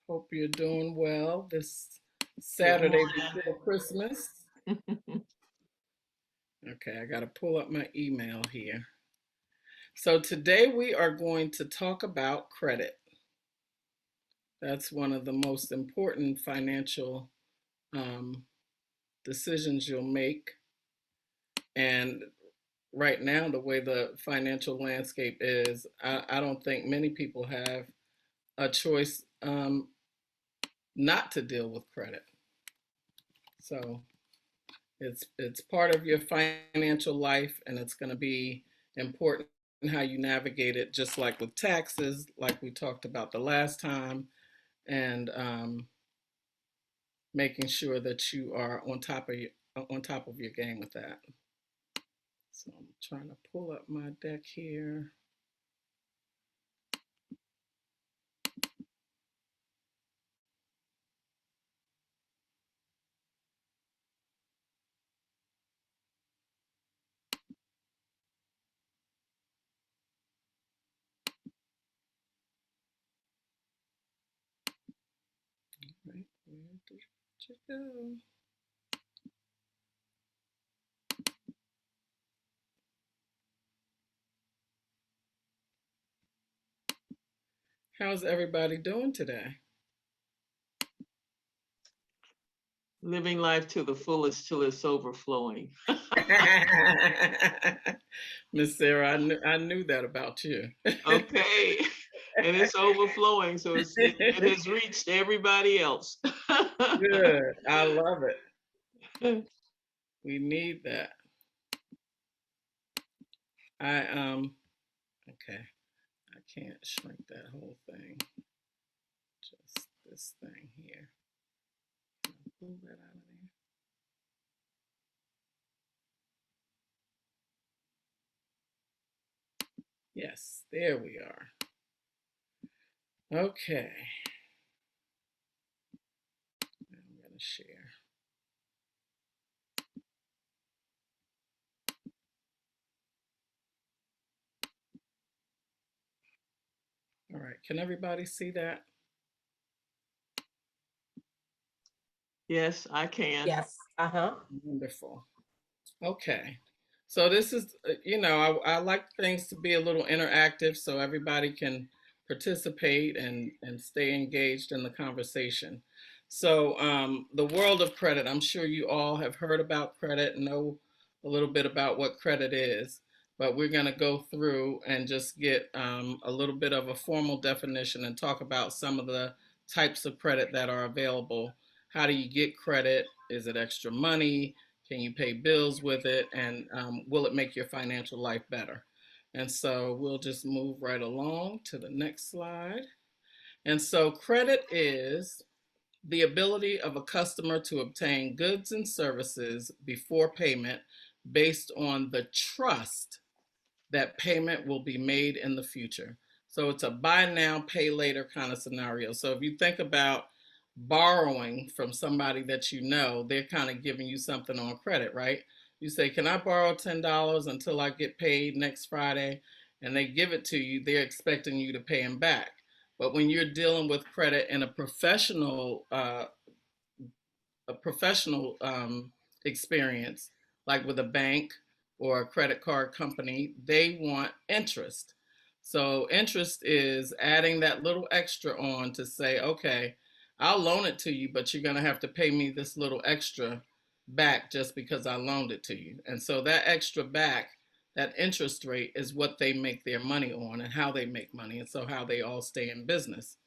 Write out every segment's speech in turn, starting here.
Hope you're doing well this Good Saturday morning. before Christmas. Okay, I got to pull up my email here. So today we are going to talk about credit. That's one of the most important financial um, decisions you'll make. And right now, the way the financial landscape is, I don't think many people have a choice not to deal with credit. So it's part of your financial life, and it's going to be important how you navigate it, just like with taxes, like we talked about the last time, and making sure that you are on top of your game with that. So I'm trying to pull up my deck here. Right, where did you go? How's everybody doing today? Living life to the fullest till it's overflowing. Miss Sarah, I knew that about you. Okay. And it's overflowing, so it has reached everybody else. Good. I love it. We need that. Okay. I can't shrink that whole thing. Just this thing here. Pull that out of there. Yes, there we are. Okay. I'm gonna share. All right. Can everybody see that? Yes, I can. Yes. Uh-huh. Wonderful. Okay. So this is, I like things to be a little interactive so everybody can participate and stay engaged in the conversation. So the world of credit, I'm sure you all have heard about credit and know a little bit about what credit is, but we're going to go through and just get a little bit of a formal definition and talk about some of the types of credit that are available. How do you get credit? Is it extra money? Can you pay bills with it? And will it make your financial life better? And so we'll just move right along to the next slide. And so credit is the ability of a customer to obtain goods and services before payment based on the trust that payment will be made in the future. So it's a buy now, pay later kind of scenario. So if you think about borrowing from somebody that you know, they're kind of giving you something on credit, right? You say, "Can I borrow $10 until I get paid next Friday?" And they give it to you, they're expecting you to pay them back. But when you're dealing with credit in a professional experience, like with a bank or a credit card company, they want interest. So interest is adding that little extra on to say, okay, I'll loan it to you, but you're going to have to pay me this little extra back just because I loaned it to you. And so that extra back, that interest rate is what they make their money on and how they make money. And so how they all stay in business.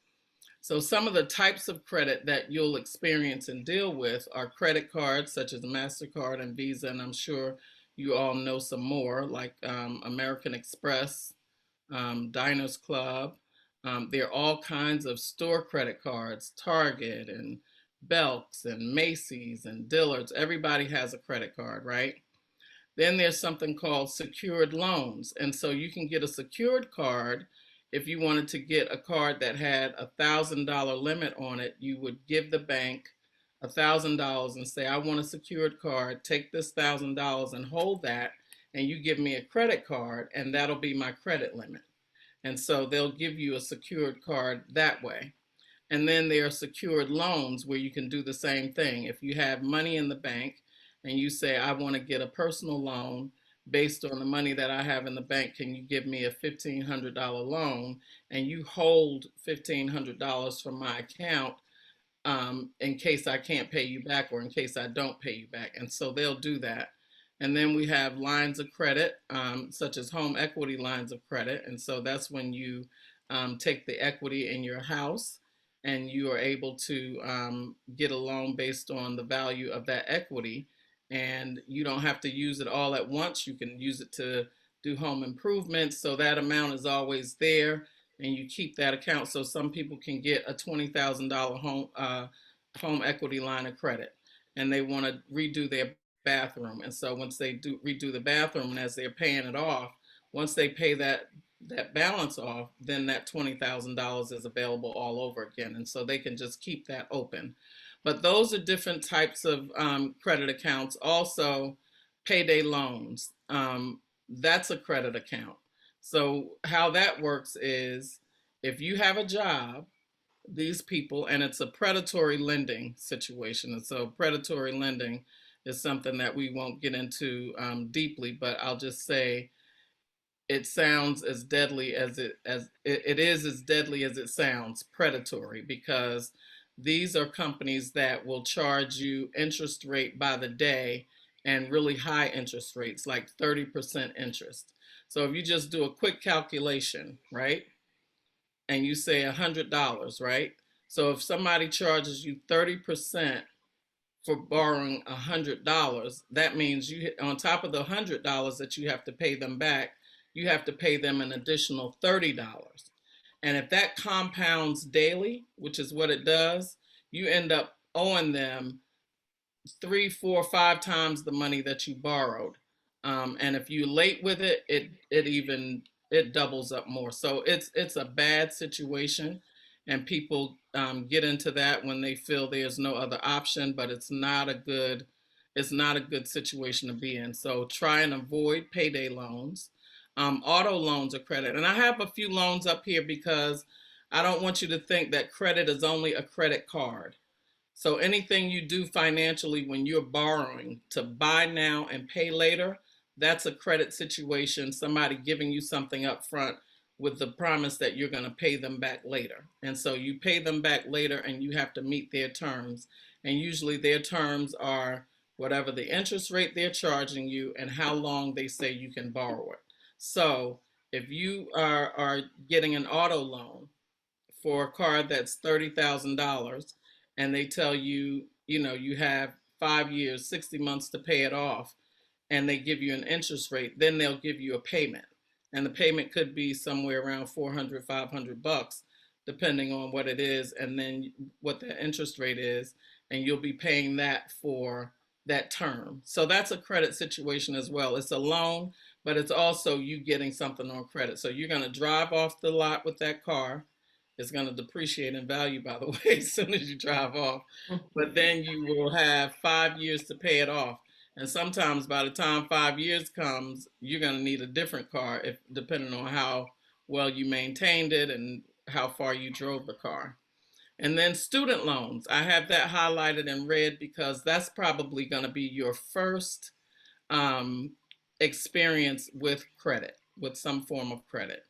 So some of the types of credit that you'll experience and deal with are credit cards such as MasterCard and Visa, and I'm sure you all know some more like American Express, Diners Club. There are all kinds of store credit cards, Target and Belks and Macy's and Dillard's. Everybody has a credit card, right? Then there's something called secured loans. And so you can get a secured card. If you wanted to get a card that had $1,000 limit on it, you would give the bank $1,000 and say, "I want a secured card. Take this $1,000 and hold that, and you give me a credit card, and that'll be my credit limit." And so they'll give you a secured card that way. And then there are secured loans where you can do the same thing. If you have money in the bank and you say, I want to get a personal loan based on the money that I have in the bank, can you give me a $1,500 loan? And you hold $1,500 from my account in case I can't pay you back or in case I don't pay you back. And so they'll do that. And then we have lines of credit, such as home equity lines of credit. And so that's when you take the equity in your house and you are able to get a loan based on the value of that equity. And you don't have to use it all at once. You can use it to do home improvements. So that amount is always there and you keep that account. So some people can get a $20,000 home equity line of credit, and they want to redo their bathroom. And so once they do redo the bathroom, and as they're paying it off, once they pay that balance off, then that $20,000 is available all over again, and so they can just keep that open. But those are different types of credit accounts. Also, payday loans. That's a credit account. So how that works is if you have a job, these people, and it's a predatory lending situation. And so predatory lending is something that we won't get into deeply, but I'll just say it sounds as deadly as it is as deadly as it sounds, predatory, because these are companies that will charge you interest rate by the day and really high interest rates, like 30% interest. So if you just do a quick calculation, right? And you say $100, right? So if somebody charges you 30% for borrowing $100, that means you on top of the $100 that you have to pay them back, you have to pay them an additional $30. And if that compounds daily, which is what it does, you end up owing them three, four, five times the money that you borrowed. And if you're late with it, it doubles up more. So it's a bad situation, and people get into that when they feel there's no other option. But it's not a good situation to be in. So try and avoid payday loans. Auto loans are credit, and I have a few loans up here because I don't want you to think that credit is only a credit card. So anything you do financially when you're borrowing to buy now and pay later, that's a credit situation, somebody giving you something up front with the promise that you're going to pay them back later. And so you pay them back later and you have to meet their terms. And usually their terms are whatever the interest rate they're charging you and how long they say you can borrow it. So if you are getting an auto loan for a car that's $30,000 and they tell you, you have 5 years, 60 months to pay it off, and they give you an interest rate, then they'll give you a payment. And the payment could be somewhere around 400, $500, depending on what it is, and then what the interest rate is, and you'll be paying that for that term. So that's a credit situation as well. It's a loan, but it's also you getting something on credit. So you're going to drive off the lot with that car. It's going to depreciate in value, by the way, as soon as you drive off. But then you will have 5 years to pay it off. And sometimes by the time 5 years comes, you're going to need a different car, if depending on how well you maintained it and how far you drove the car. And then student loans, I have that highlighted in red because that's probably going to be your first um, experience with credit, with some form of credit.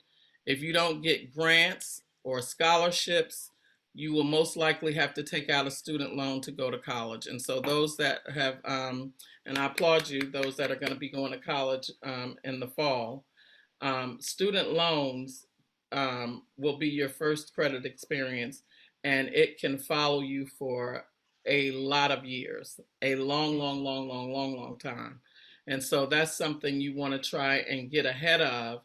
If you don't get grants or scholarships, you will most likely have to take out a student loan to go to college. And so those that have, and I applaud you, those that are going to be going to college in the fall, student loans will be your first credit experience, and it can follow you for a lot of years, a long, long, long, long, long, long time. And so that's something you want to try and get ahead of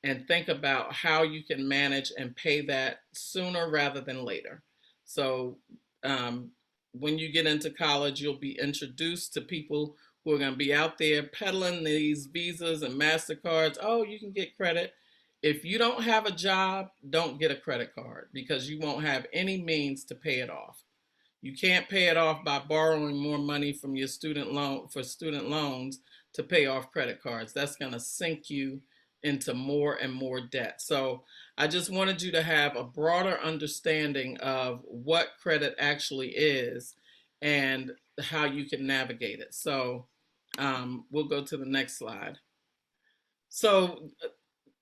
and think about how you can manage and pay that sooner rather than later. So um, when you get into college, you'll be introduced to people who are going to be out there peddling these visas and MasterCards. Oh, you can get credit. If you don't have a job, don't get a credit card because you won't have any means to pay it off. You can't pay it off by borrowing more money from your student loan for student loans to pay off credit cards. That's going to sink you into more and more debt. So I just wanted you to have a broader understanding of what credit actually is and how you can navigate it. So we'll go to the next slide. So,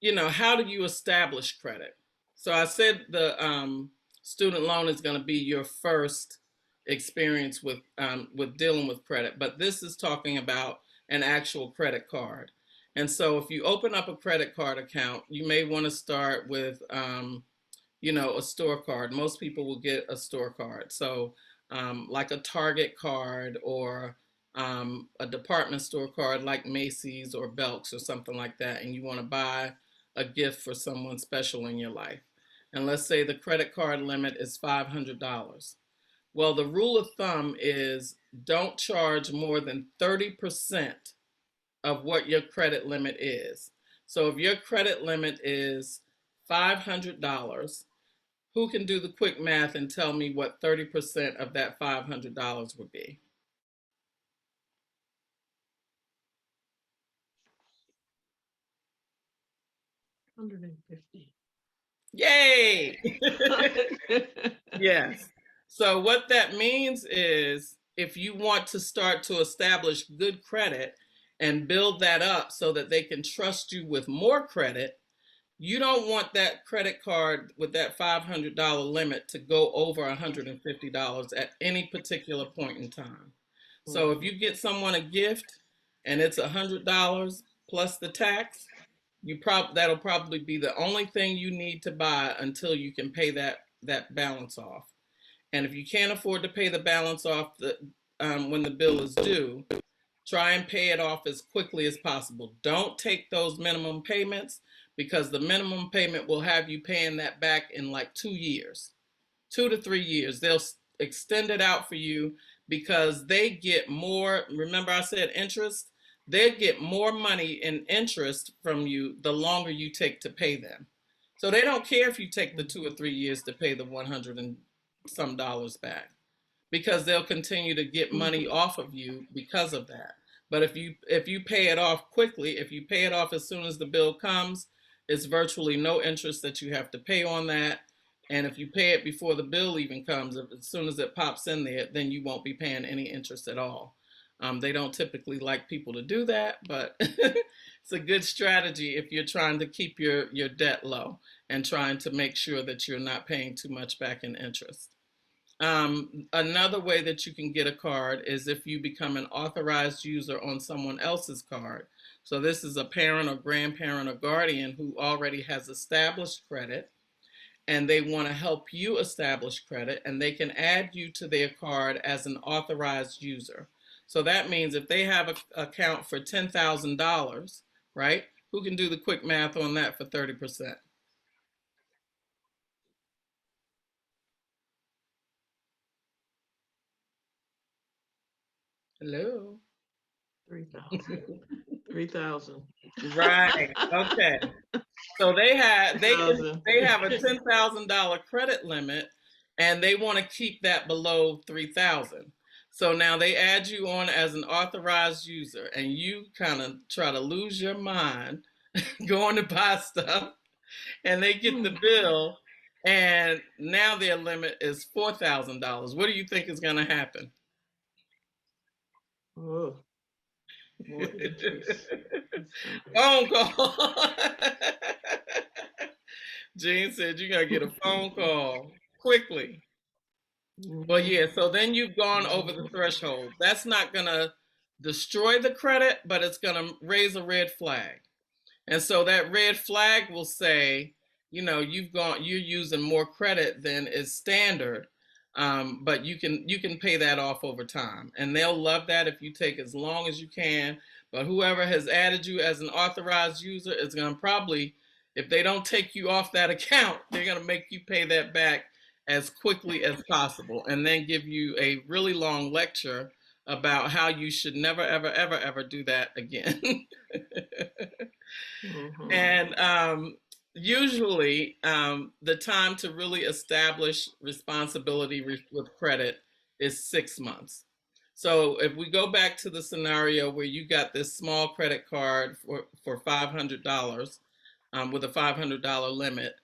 how do you establish credit? So I said the student loan is going to be your first experience with dealing with credit, but this is talking about an actual credit card. And so if you open up a credit card account, you may want to start with a store card. Most people will get a store card. So, like a Target card or a department store card like Macy's or Belk's or something like that, and you want to buy a gift for someone special in your life. And let's say the credit card limit is $500. Well, the rule of thumb is don't charge more than 30% of what your credit limit is. So if your credit limit is $500, who can do the quick math and tell me what 30% of that $500 would be? 150. Yay! Yes. So what that means is if you want to start to establish good credit and build that up so that they can trust you with more credit, you don't want that credit card with that $500 limit to go over $150 at any particular point in time. So if you get someone a gift and it's $100 plus the tax, that'll probably be the only thing you need to buy until you can pay that balance off. And if you can't afford to pay the balance off when the bill is due, try and pay it off as quickly as possible. Don't take those minimum payments because the minimum payment will have you paying that back in like 2 years, 2 to 3 years. They'll extend it out for you because they get more. Remember, I said interest? They get more money in interest from you the longer you take to pay them. So they don't care if you take the 2 or 3 years to pay the 100 and some dollars back because they'll continue to get money off of you because of that. But if you pay it off quickly, if you pay it off as soon as the bill comes, it's virtually no interest that you have to pay on that. And if you pay it before the bill even comes, as soon as it pops in there, then you won't be paying any interest at all. They don't typically like people to do that, but it's a good strategy if you're trying to keep your debt low and trying to make sure that you're not paying too much back in interest. Another way that you can get a card is if you become an authorized user on someone else's card. So this is a parent or grandparent or guardian who already has established credit and they want to help you establish credit and they can add you to their card as an authorized user. So that means if they have an account for $10,000, right? Who can do the quick math on that for 30%? Hello. 3,000. 3,000. Right. Okay. So they have they can 3,000. they have a $10,000 credit limit, and they want to keep that below 3,000. So now they add you on as an authorized user, and you kind of try to lose your mind going to buy stuff, and they get the bill, and now their limit is $4,000. What do you think is going to happen? Oh, more interest. Phone call. Gene said you gotta get a phone call quickly. Well, yeah, so then you've gone over the threshold. That's not gonna destroy the credit, but it's gonna raise a red flag. And so that red flag will say, you're using more credit than is standard, but you can pay that off over time, and they'll love that if you take as long as you can. But whoever has added you as an authorized user is going to probably, if they don't take you off that account, they're going to make you pay that back as quickly as possible, and then give you a really long lecture about how you should never, ever, ever, ever do that again. And usually, the time to really establish responsibility with credit is 6 months. So if we go back to the scenario where you got this small credit card for $500 with a $500 limit,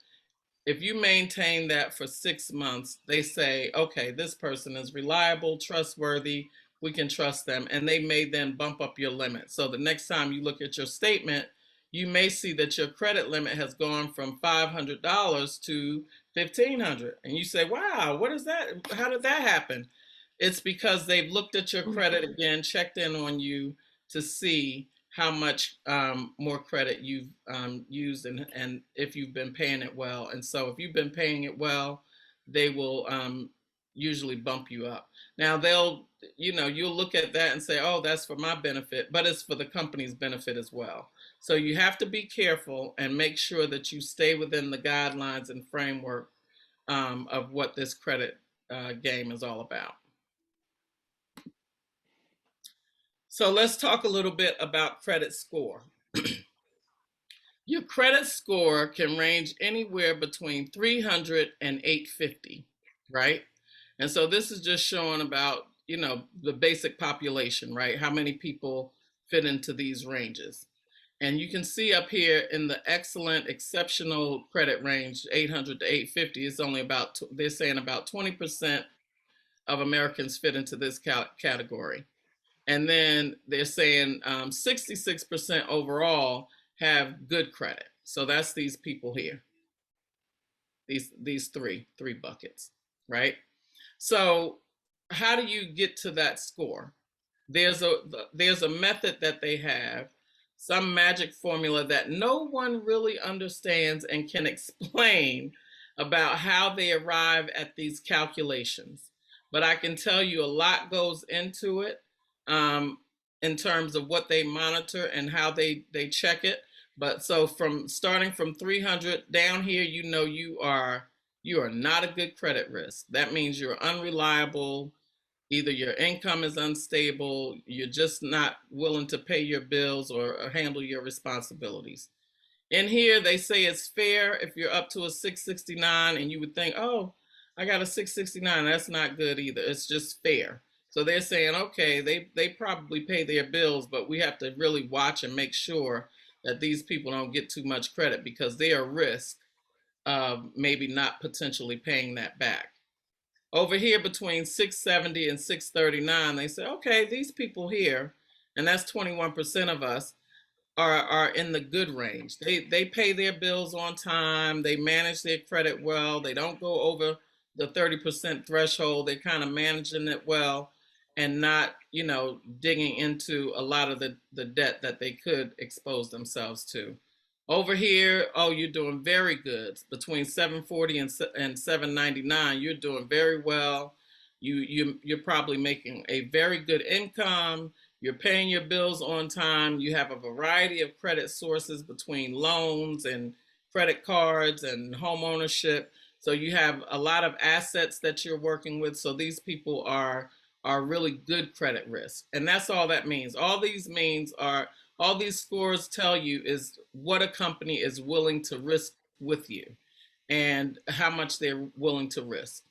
if you maintain that for 6 months, they say, okay, this person is reliable, trustworthy, we can trust them. And they may then bump up your limit. So the next time you look at your statement, you may see that your credit limit has gone from $500 to $1,500. And you say, wow, what is that? How did that happen? It's because they've looked at your credit again, checked in on you to see how much more credit you've used and if you've been paying it well. And so if you've been paying it well, they will usually bump you up. Now they'll, you'll look at that and say, oh, that's for my benefit, but it's for the company's benefit as well. So you have to be careful and make sure that you stay within the guidelines and framework of what this credit game is all about. So let's talk a little bit about credit score. Your credit score can range anywhere between 300 and 850, right? And so this is just showing about, the basic population, right? How many people fit into these ranges. And you can see up here in the excellent, exceptional credit range, 800 to 850, it's only about, they're saying about 20% of Americans fit into this category. And then they're saying 66% overall have good credit. So that's these people here, these three buckets, right? So how do you get to that score? There's a method that they have, some magic formula that no one really understands and can explain about how they arrive at these calculations. But I can tell you a lot goes into it um, in terms of what they monitor and how they check it. But so from starting from 300 down here, you are not a good credit risk. That means you're unreliable. Either your income is unstable, you're just not willing to pay your bills or handle your responsibilities. In here, they say it's fair if you're up to a 669, and you would think, oh, I got a 669. That's not good either. It's just fair. So they're saying, okay, they probably pay their bills, but we have to really watch and make sure that these people don't get too much credit because they are risk of maybe not potentially paying that back. Over here between 670 and 639, they say, okay, these people here, and that's 21% of us, are in the good range. They pay their bills on time, they manage their credit well, they don't go over the 30% threshold, they're kind of managing it well and not, digging into a lot of the debt that they could expose themselves to. Over here, oh, you're doing very good. Between 740 and 799, you're doing very well. You're probably making a very good income. You're paying your bills on time. You have a variety of credit sources between loans and credit cards and home ownership. So you have a lot of assets that you're working with. So these people are really good credit risk. And that's all that means. All these scores tell you is what a company is willing to risk with you and how much they're willing to risk.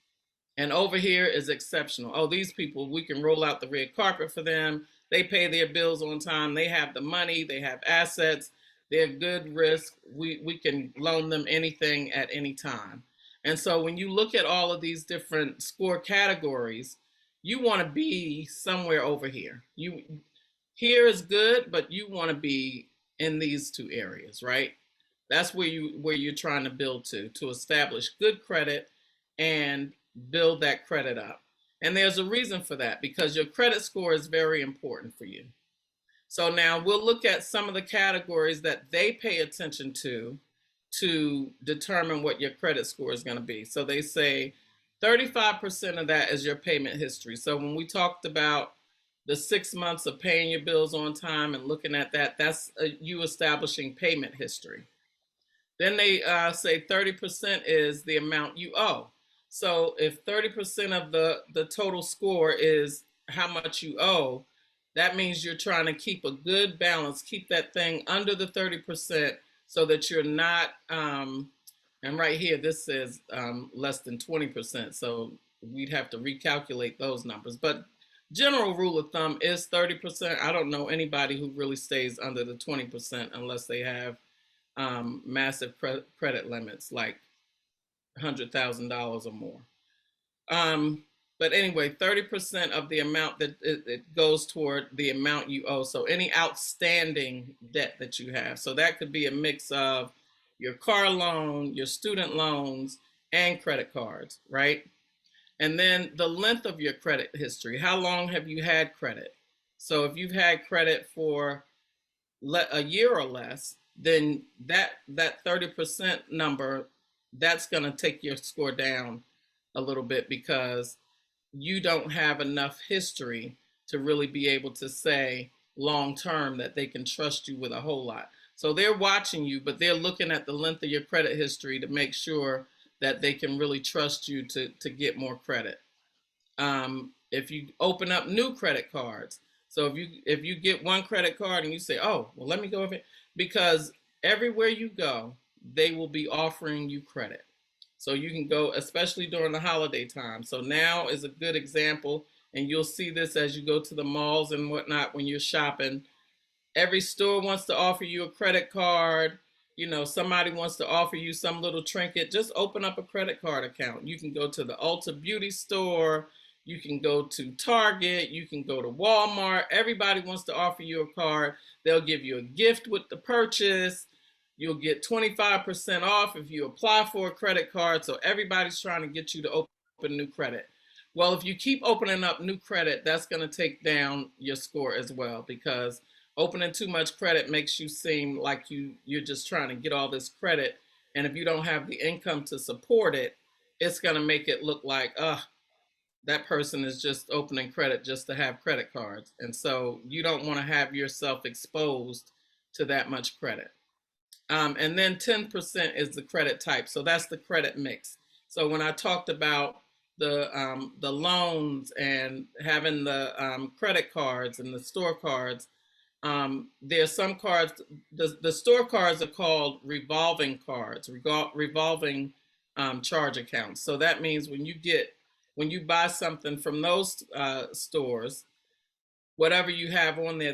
And over here is exceptional. Oh, these people, we can roll out the red carpet for them. They pay their bills on time. They have the money. They have assets. They're good risk. We can loan them anything at any time. And so when you look at all of these different score categories, you want to be somewhere over here. Here is good, but you want to be in these two areas, right? That's where you're trying to build to establish good credit and build that credit up. And there's a reason for that because your credit score is very important for you. So now we'll look at some of the categories that they pay attention to determine what your credit score is going to be. So they say 35% of that is your payment history. So when we talked about the 6 months of paying your bills on time and looking at that, that's you establishing payment history. Then they say 30% is the amount you owe. So if 30% of the total score is how much you owe, that means you're trying to keep a good balance, keep that thing under the 30% so that you're not, and right here, this says less than 20%. So we'd have to recalculate those numbers. But general rule of thumb is 30%. I don't know anybody who really stays under the 20% unless they have massive credit limits like $100,000 or more. Um, but anyway, 30% of the amount that it goes toward the amount you owe. So any outstanding debt that you have. So that could be a mix of your car loan, your student loans, and credit cards, right? And then the length of your credit history. How long have you had credit? So if you've had credit for a year or less, then that 30% number, that's going to take your score down a little bit because you don't have enough history to really be able to say long term that they can trust you with a whole lot. So they're watching you, but they're looking at the length of your credit history to make sure that they can really trust you to get more credit. If you open up new credit cards, so if you get one credit card and you say, oh, well, let me go with it, because everywhere you go, they will be offering you credit. So you can go, especially during the holiday time. So now is a good example, and you'll see this as you go to the malls and whatnot when you're shopping. Every store wants to offer you a credit card. Somebody wants to offer you some little trinket. Just open up a credit card account. You can go to the Ulta Beauty store. You can go to Target. You can go to Walmart. Everybody wants to offer you a card. They'll give you a gift with the purchase. You'll get 25% off if you apply for a credit card. So everybody's trying to get you to open new credit. Well, if you keep opening up new credit, that's going to take down your score as well, because opening too much credit makes you seem like you're just trying to get all this credit, and if you don't have the income to support it, it's going to make it look like that person is just opening credit just to have credit cards. And so you don't want to have yourself exposed to that much credit. And then 10% is the credit type, so that's the credit mix. So when I talked about the loans and having the credit cards and the store cards, there's some cards. The store cards are called revolving cards, revolving charge accounts. So that means when you buy something from those stores, whatever you have on there,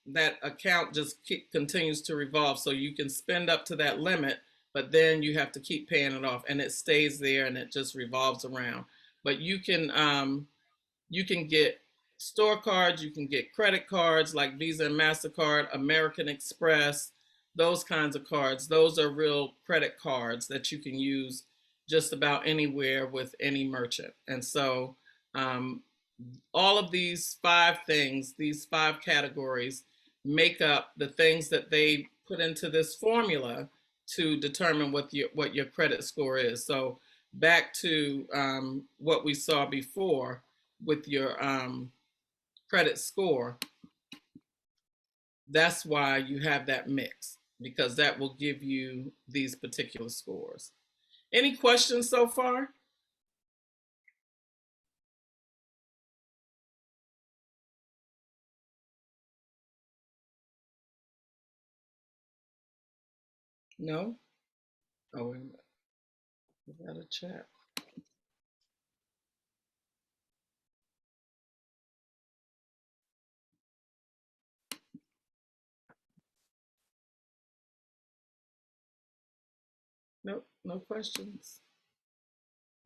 that account just continues to revolve. So you can spend up to that limit, but then you have to keep paying it off, and it stays there and it just revolves around. But you can get store cards, you can get credit cards like Visa and MasterCard, American Express, those kinds of cards. Those are real credit cards that you can use just about anywhere with any merchant. And so all of these five things, these five categories, make up the things that they put into this formula to determine what your credit score is. So back to what we saw before with your credit score, that's why you have that mix, because that will give you these particular scores. Any questions so far? No? Oh, wait a minute. We got a chat. Nope, no questions.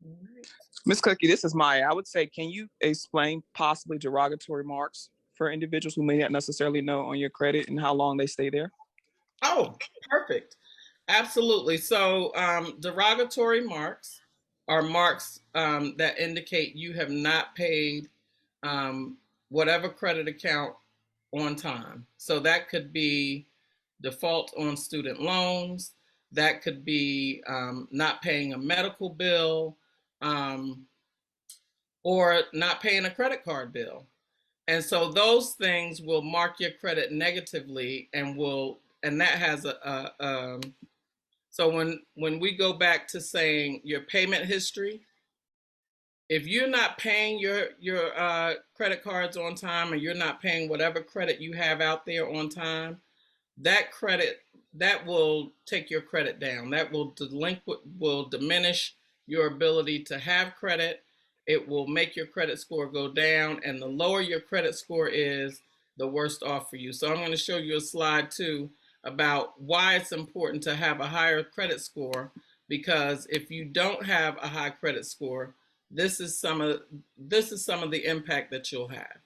All right. Ms. Cookie, this is Maya. I would say, can you explain possibly derogatory marks for individuals who may not necessarily know on your credit and how long they stay there? Oh, perfect. Absolutely. So, derogatory marks are marks that indicate you have not paid um, whatever credit account on time. So that could be default on student loans. That could be not paying a medical bill, um, or not paying a credit card bill. And so those things will mark your credit negatively, and that has so when we go back to saying your payment history, if you're not paying your credit cards on time, or you're not paying whatever credit you have out there on time, that credit, that will take your credit down. That will diminish your ability to have credit. It will make your credit score go down, and the lower your credit score is, the worse off for you. So I'm going to show you a slide too about why it's important to have a higher credit score. because if you don't have a high credit score, this is some of the impact that you'll have.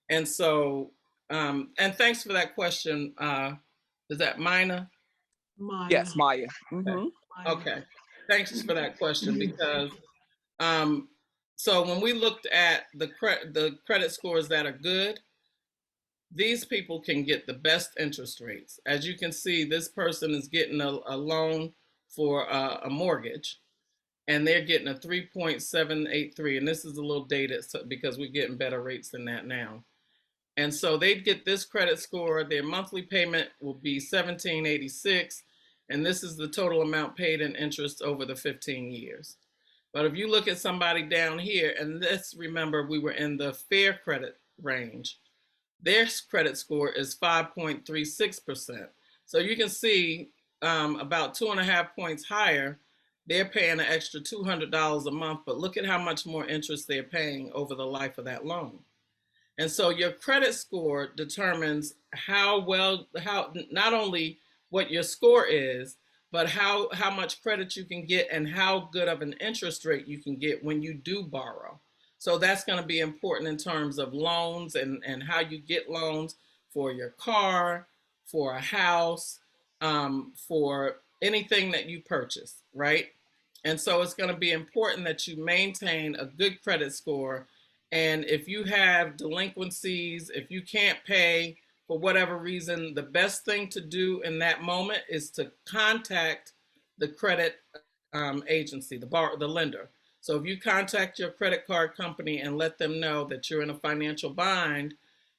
And so, and thanks for that question. Is that Mina? Maya. Yes, Maya. Okay. Maya. Okay. Thanks for that question, because so when we looked at the credit scores that are good, these people can get the best interest rates. As you can see, this person is getting a loan for a mortgage, and they're getting a 3.783. And this is a little dated because we're getting better rates than that now. And so they'd get this credit score. Their monthly payment will be $17.86, and this is the total amount paid in interest over the 15 years. But if you look at somebody down here, and this, remember, we were in the fair credit range, their credit score is 5.36%. So you can see about 2.5 points higher, they're paying an extra $200 a month, but look at how much more interest they're paying over the life of that loan. And so your credit score determines how not only what your score is, but how much credit you can get and how good of an interest rate you can get when you do borrow. So that's going to be important in terms of loans and how you get loans for your car, for a house, for anything that you purchase, right? And so it's going to be important that you maintain a good credit score. And if you have delinquencies, if you can't pay for whatever reason, the best thing to do in that moment is to contact the credit agency, the lender. So if you contact your credit card company and let them know that you're in a financial bind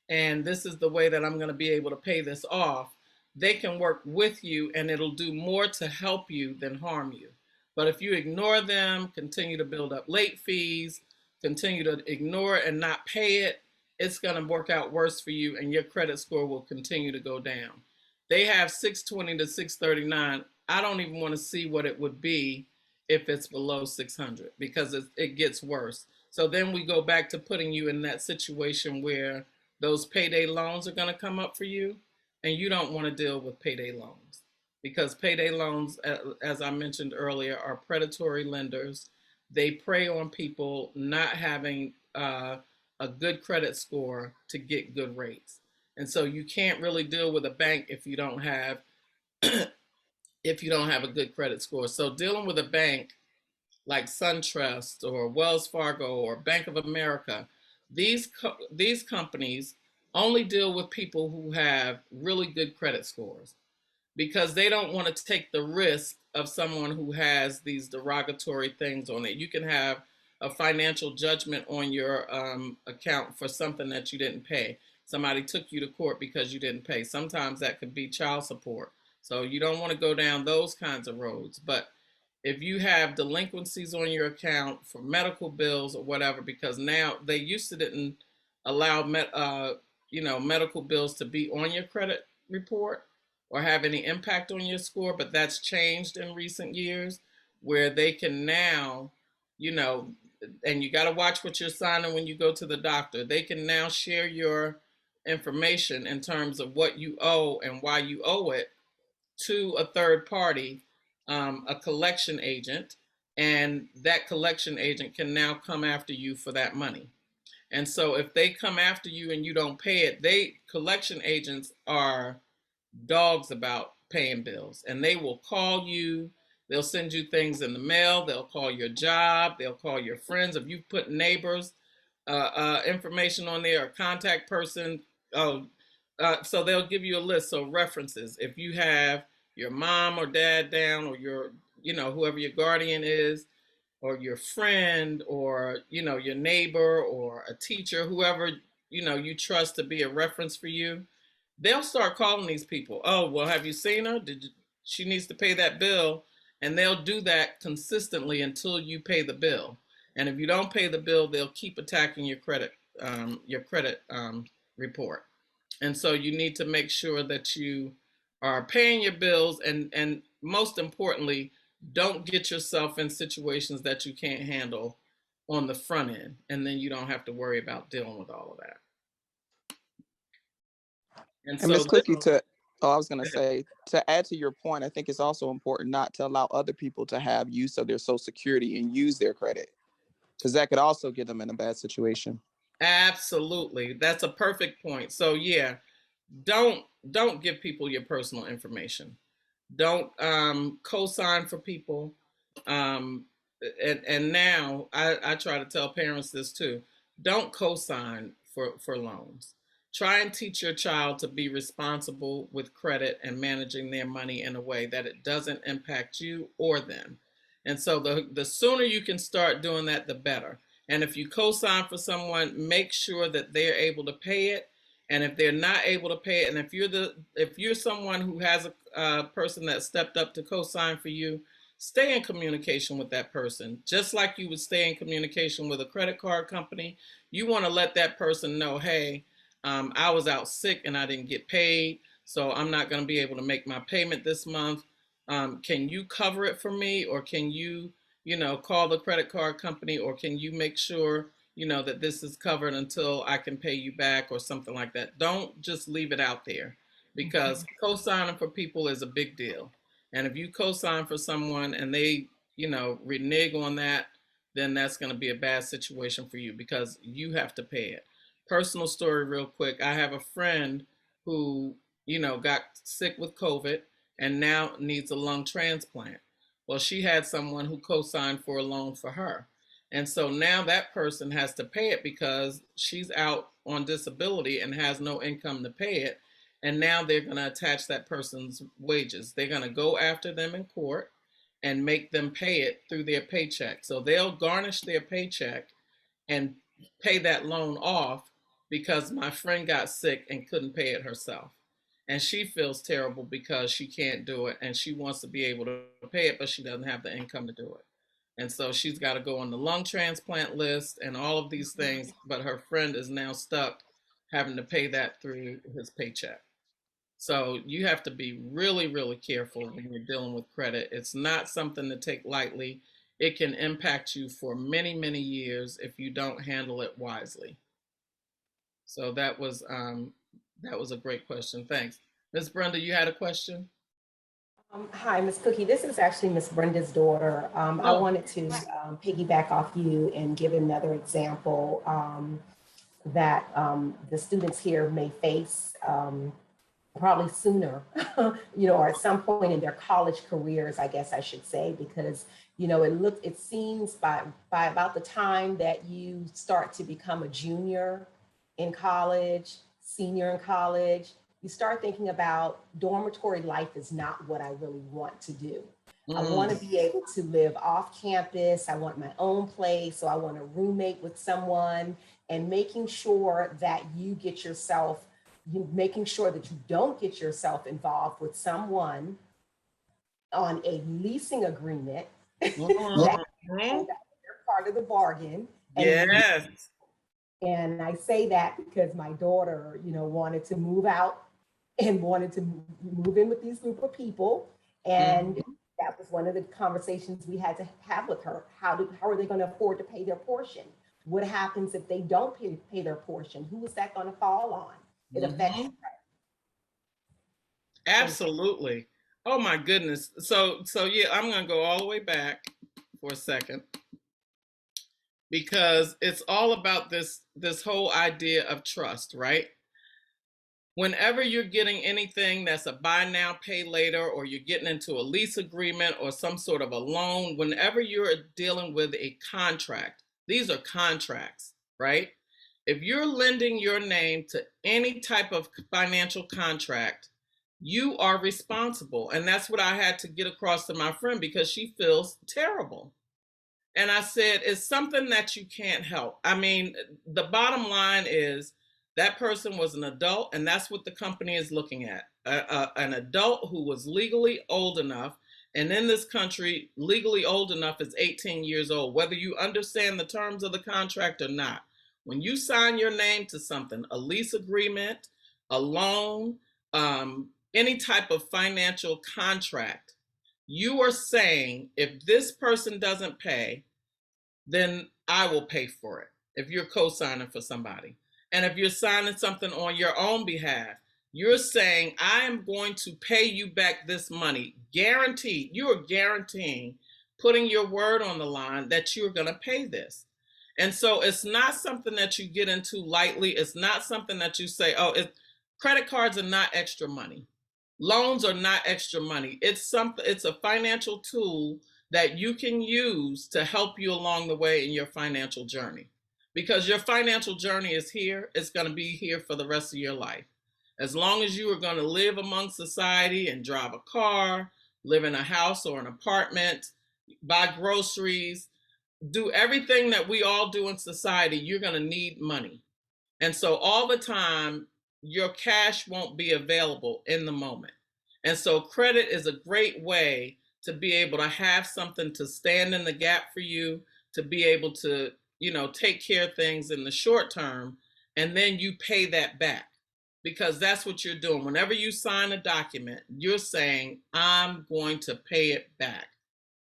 and this is the way that I'm going to be able to pay this off, they can work with you and it'll do more to help you than harm you. But if you ignore them, continue to build up late fees, continue to ignore it and not pay it, it's going to work out worse for you and your credit score will continue to go down. They have 620 to 639. I don't even want to see what it would be if it's below 600 because it gets worse. So then we go back to putting you in that situation where those payday loans are going to come up for you, and you don't want to deal with payday loans because payday loans, as I mentioned earlier, are predatory lenders. They prey on people not having a good credit score to get good rates. And so you can't really deal with a bank if you don't have a good credit score. So dealing with a bank like SunTrust or Wells Fargo or Bank of America, these companies only deal with people who have really good credit scores because they don't want to take the risk of someone who has these derogatory things on it. You can have a financial judgment on your account for something that you didn't pay. Somebody took you to court because you didn't pay. Sometimes that could be child support. So you don't want to go down those kinds of roads. But if you have delinquencies on your account for medical bills or whatever, because now they used to didn't allow medical bills to be on your credit report or have any impact on your score, but that's changed in recent years where they can now, and you got to watch what you're signing when you go to the doctor. They can now share your information in terms of what you owe and why you owe it to a third party, a collection agent, and that collection agent can now come after you for that money. And so if they come after you and you don't pay it, collection agents are dogs about paying bills, and they will call you. They'll send you things in the mail. They'll call your job. They'll call your friends. If you put neighbors information on there or contact person, so they'll give you a list. So references. If you have your mom or dad down, or whoever your guardian is, or your friend, or your neighbor, or a teacher, whoever you trust to be a reference for you, they'll start calling these people. Oh, well, have you seen her? She needs to pay that bill, and they'll do that consistently until you pay the bill. And if you don't pay the bill, they'll keep attacking your credit report. And so you need to make sure that you are paying your bills, and most importantly, don't get yourself in situations that you can't handle on the front end, and then you don't have to worry about dealing with all of that. And Miss Cookie, Oh, I was going to say, to add to your point, I think it's also important not to allow other people to have use of their Social Security and use their credit, because that could also get them in a bad situation. Absolutely. That's a perfect point. So yeah, don't give people your personal information. Don't co-sign for people. Um, and now I try to tell parents this too. Don't co-sign for loans. Try and teach your child to be responsible with credit and managing their money in a way that it doesn't impact you or them. And so the sooner you can start doing that, the better. And if you co-sign for someone, make sure that they're able to pay it. And if they're not able to pay it, and if you're someone who has a person that stepped up to co-sign for you, stay in communication with that person. Just like you would stay in communication with a credit card company, you want to let that person know, hey, I was out sick and I didn't get paid, so I'm not going to be able to make my payment this month. Can you cover it for me, or can you, call the credit card company, or can you make sure, that this is covered until I can pay you back or something like that. Don't just leave it out there, because co-signing for people is a big deal. And if you co-sign for someone and they, renege on that, then that's going to be a bad situation for you because you have to pay it. Personal story, real quick. I have a friend who, got sick with COVID and now needs a lung transplant. Well, she had someone who co signed for a loan for her. And so now that person has to pay it because she's out on disability and has no income to pay it. And now they're going to attach that person's wages. They're going to go after them in court and make them pay it through their paycheck. So they'll garnish their paycheck and pay that loan off because my friend got sick and couldn't pay it herself. And she feels terrible because she can't do it and she wants to be able to pay it, but she doesn't have the income to do it. And so she's got to go on the lung transplant list and all of these things, but her friend is now stuck having to pay that through his paycheck. So you have to be really, really careful when you're dealing with credit. It's not something to take lightly. It can impact you for many, many years if you don't handle it wisely. So that was a great question. Thanks. Miss Brenda, you had a question? Hi, Miss Cookie. This is actually Miss Brenda's daughter. I Oh, wanted to piggyback off you and give another example that the students here may face probably sooner, or at some point in their college careers, I guess I should say, because it seems by about the time that you start to become a junior in college, senior in college, you start thinking about dormitory life is not what I really want to do. I want to be able to live off campus. I want my own place. So I want to roommate with someone, and making sure that making sure that you don't get yourself involved with someone on a leasing agreement that mhm. they're part of the bargain. Yes. And I say that because my daughter, wanted to move out and wanted to move in with these group of people. And Mhm. that was one of the conversations we had to have with her. How are they going to afford to pay their portion? What happens if they don't pay their portion? Who is that going to fall on? It affects. Mhm. Absolutely. Oh my goodness. So yeah, I'm gonna go all the way back for a second because it's all about this whole idea of trust, right? Whenever you're getting anything that's a buy now, pay later, or you're getting into a lease agreement or some sort of a loan, whenever you're dealing with a contract, these are contracts, right? If you're lending your name to any type of financial contract, you are responsible. And that's what I had to get across to my friend because she feels terrible. And I said, it's something that you can't help. I mean, the bottom line is that person was an adult, and that's what the company is looking at. An adult who was legally old enough, and in this country, legally old enough is 18 years old, whether you understand the terms of the contract or not. When you sign your name to something, a lease agreement, a loan, any type of financial contract, you are saying if this person doesn't pay, then I will pay for it if you're co signing for somebody. And if you're signing something on your own behalf, You're saying, I am going to pay you back this money, guaranteed. You are guaranteeing, putting your word on the line that you're going to pay this. And so it's not something that you get into lightly. It's not something that you say, oh, credit cards are not extra money. Loans are not extra money. It's a financial tool that you can use to help you along the way in your financial journey. Because your financial journey is here, it's going to be here for the rest of your life. As long as you are going to live among society and drive a car, live in a house or an apartment, buy groceries, do everything that we all do in society, you're going to need money. And so all the time, your cash won't be available in the moment. And so credit is a great way to be able to have something to stand in the gap for you, to be able to, take care of things in the short term, and then you pay that back. Because that's what you're doing. Whenever you sign a document, you're saying, I'm going to pay it back.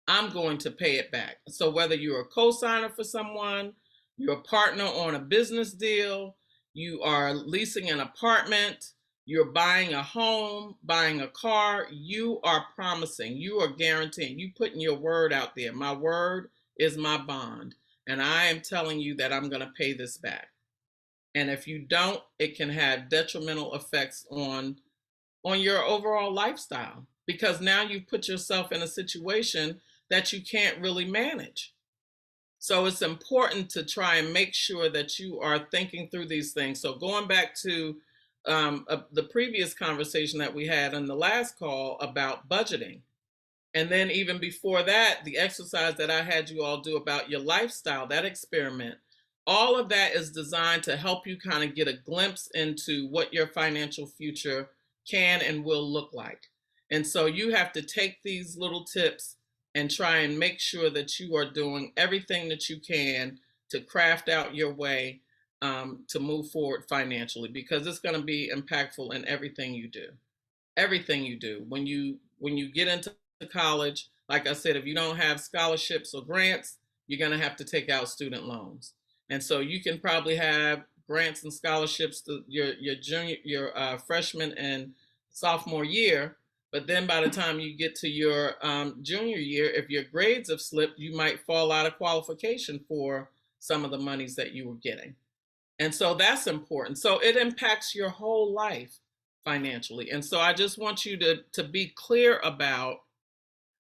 I'm going to pay it back. So whether you're a co-signer for someone, you're a partner on a business deal, you are leasing an apartment, you're buying a home, buying a car, you are promising, you are guaranteeing, you putting your word out there. My word is my bond. And I am telling you that I'm going to pay this back. And if you don't, it can have detrimental effects on your overall lifestyle, because now you've put yourself in a situation that you can't really manage. So it's important to try and make sure that you are thinking through these things. So going back to the previous conversation that we had on the last call about budgeting, and then even before that, the exercise that I had you all do about your lifestyle, that experiment, all of that is designed to help you kind of get a glimpse into what your financial future can and will look like. And so you have to take these little tips and try and make sure that you are doing everything that you can to craft out your way to move forward financially, because it's going to be impactful in everything you do. Everything you do. When you get into college, like I said, if you don't have scholarships or grants, you're going to have to take out student loans. And so you can probably have grants and scholarships to your freshman and sophomore year, but then by the time you get to your junior year, if your grades have slipped, you might fall out of qualification for some of the monies that you were getting. And so that's important. So it impacts your whole life financially. And so I just want you to be clear about,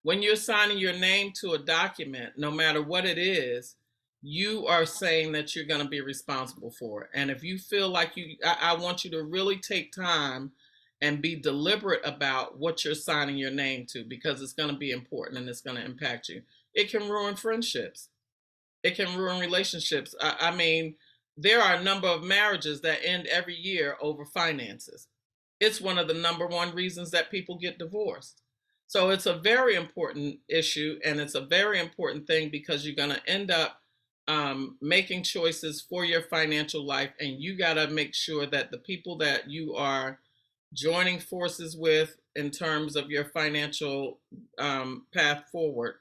when you're signing your name to a document, no matter what it is, you are saying that you're going to be responsible for it. And if you feel like I want you to really take time and be deliberate about what you're signing your name to, because it's going to be important and it's going to impact you. It can ruin friendships. It can ruin relationships. I mean, there are a number of marriages that end every year over finances. It's one of the number one reasons that people get divorced. So it's a very important issue, and it's a very important thing, because you're going to end up making choices for your financial life, and you got to make sure that the people that you are joining forces with in terms of your financial path forward,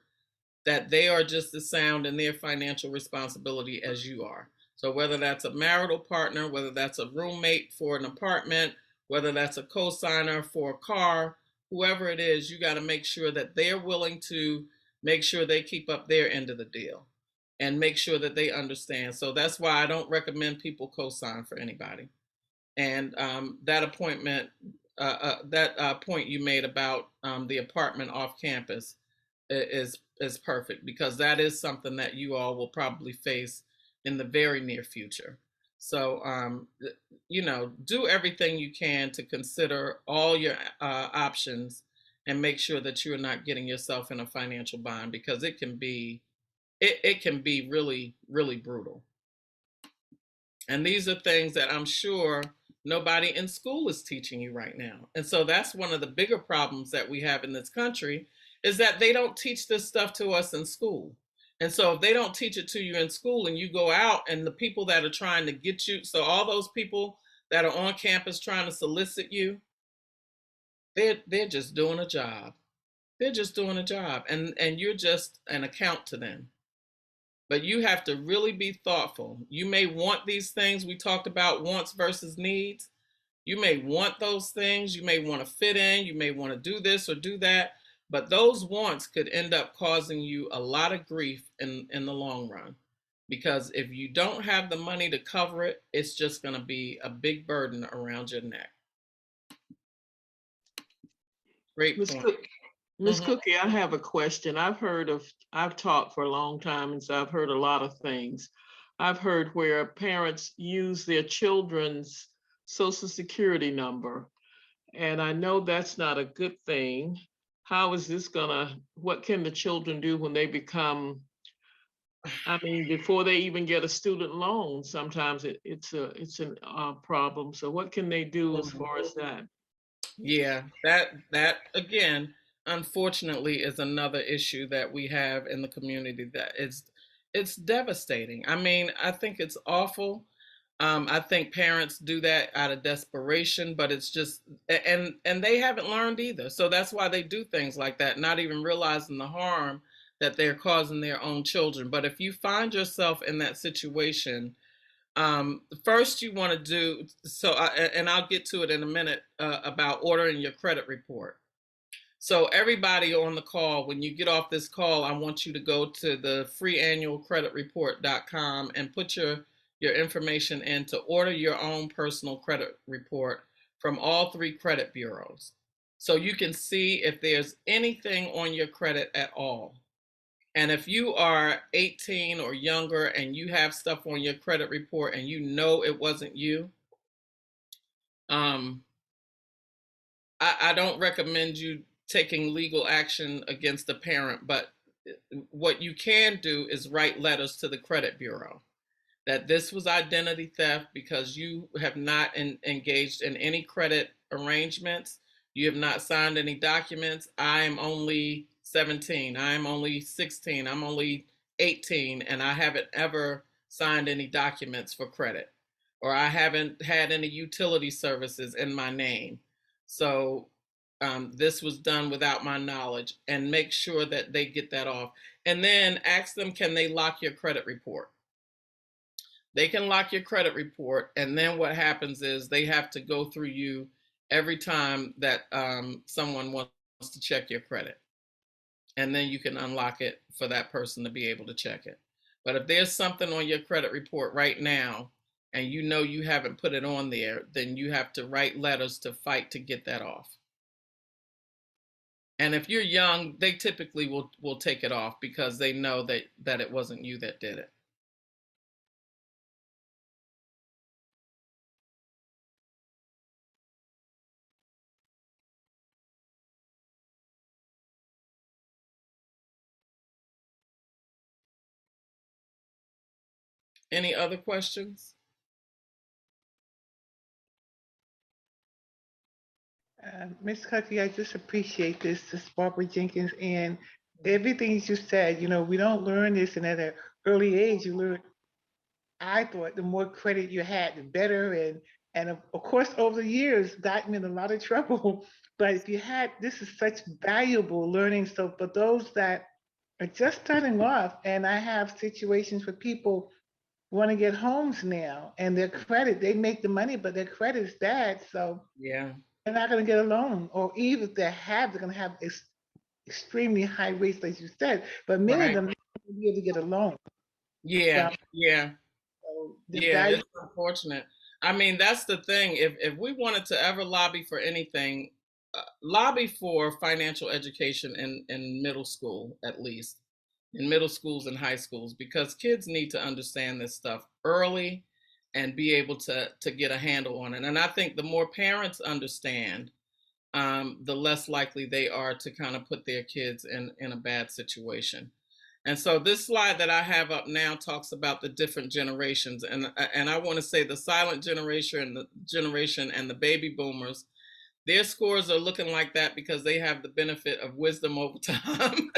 that they are just as sound in their financial responsibility as you are. So whether that's a marital partner, whether that's a roommate for an apartment, whether that's a co-signer for a car, whoever it is, you got to make sure that they're willing to make sure they keep up their end of the deal and make sure that they understand. So that's why I don't recommend people co-sign for anybody. And that point you made about the apartment off campus is perfect, because that is something that you all will probably face in the very near future. So, do everything you can to consider all your options and make sure that you're not getting yourself in a financial bind, because it can be really, really brutal. And these are things that I'm sure nobody in school is teaching you right now. And so that's one of the bigger problems that we have in this country, is that they don't teach this stuff to us in school. And so if they don't teach it to you in school, and you go out, and the people that are trying to get you, so all those people that are on campus trying to solicit you, they're just doing a job. They're just doing a job, and you're just an account to them. But you have to really be thoughtful. You may want these things. We talked about wants versus needs. You may want those things, you may want to fit in, you may want to do this or do that, but those wants could end up causing you a lot of grief in the long run. Because if you don't have the money to cover it, it's just going to be a big burden around your neck. Great Miss point. Cook, Miss Mhm. Cookie, I have a question. I've taught for a long time, and so I've heard a lot of things. I've heard where parents use their children's social security number, and I know that's not a good thing. How is this what can the children do when they become, I mean, before they even get a student loan, sometimes it's a problem. So what can they do as Mhm. far as that? Yeah, that again, unfortunately, is another issue that we have in the community that is it's devastating. I mean, I think it's awful. I think parents do that out of desperation, but it's just and they haven't learned either. So that's why they do things like that, not even realizing the harm that they're causing their own children. But if you find yourself in that situation, first you want to do so, and I'll get to it in a minute about ordering your credit report. So everybody on the call, when you get off this call, I want you to go to the freeannualcreditreport.com and put your information in to order your own personal credit report from all three credit bureaus. So you can see if there's anything on your credit at all. And if you are 18 or younger and you have stuff on your credit report and you know it wasn't you, um, I don't recommend you taking legal action against the parent, but what you can do is write letters to the credit bureau that this was identity theft because you have not engaged in any credit arrangements. You have not signed any documents. I am only 17. I am only 16. I'm only 18, and I haven't ever signed any documents for credit, or I haven't had any utility services in my name. So this was done without my knowledge, and make sure that they get that off. And then ask them, can they lock your credit report? They can lock your credit report, and then what happens is they have to go through you every time that someone wants to check your credit, and then you can unlock it for that person to be able to check it. But if there's something on your credit report right now and you know you haven't put it on there, then you have to write letters to fight to get that off. And if you're young, they typically will take it off because they know that it wasn't you that did it. Any other questions? Miss Cookie, I just appreciate this is Barbara Jenkins, and everything you said. We don't learn this, and at an early age, you learn. I thought the more credit you had, the better, and of course, over the years, got me in a lot of trouble. But if you had, this is such valuable learning. So for those that are just starting off, and I have situations where people want to get homes now, and their credit, they make the money, but their credit is bad, so Yeah. they're not going to get a loan, or even if they have, they're going to have extremely high rates, like you said. But many of Right. them will be able to get a loan. Yeah. So, Yeah. the Yeah, value. it's unfortunate. I mean, that's the thing. If we wanted to ever lobby for anything, lobby for financial education in middle school, at least in middle schools and high schools, because kids need to understand this stuff early and be able to get a handle on it. And I think the more parents understand, the less likely they are to kind of put their kids in a bad situation. And so this slide that I have up now talks about the different generations, and I want to say the silent generation and the baby boomers, their scores are looking like that because they have the benefit of wisdom over time.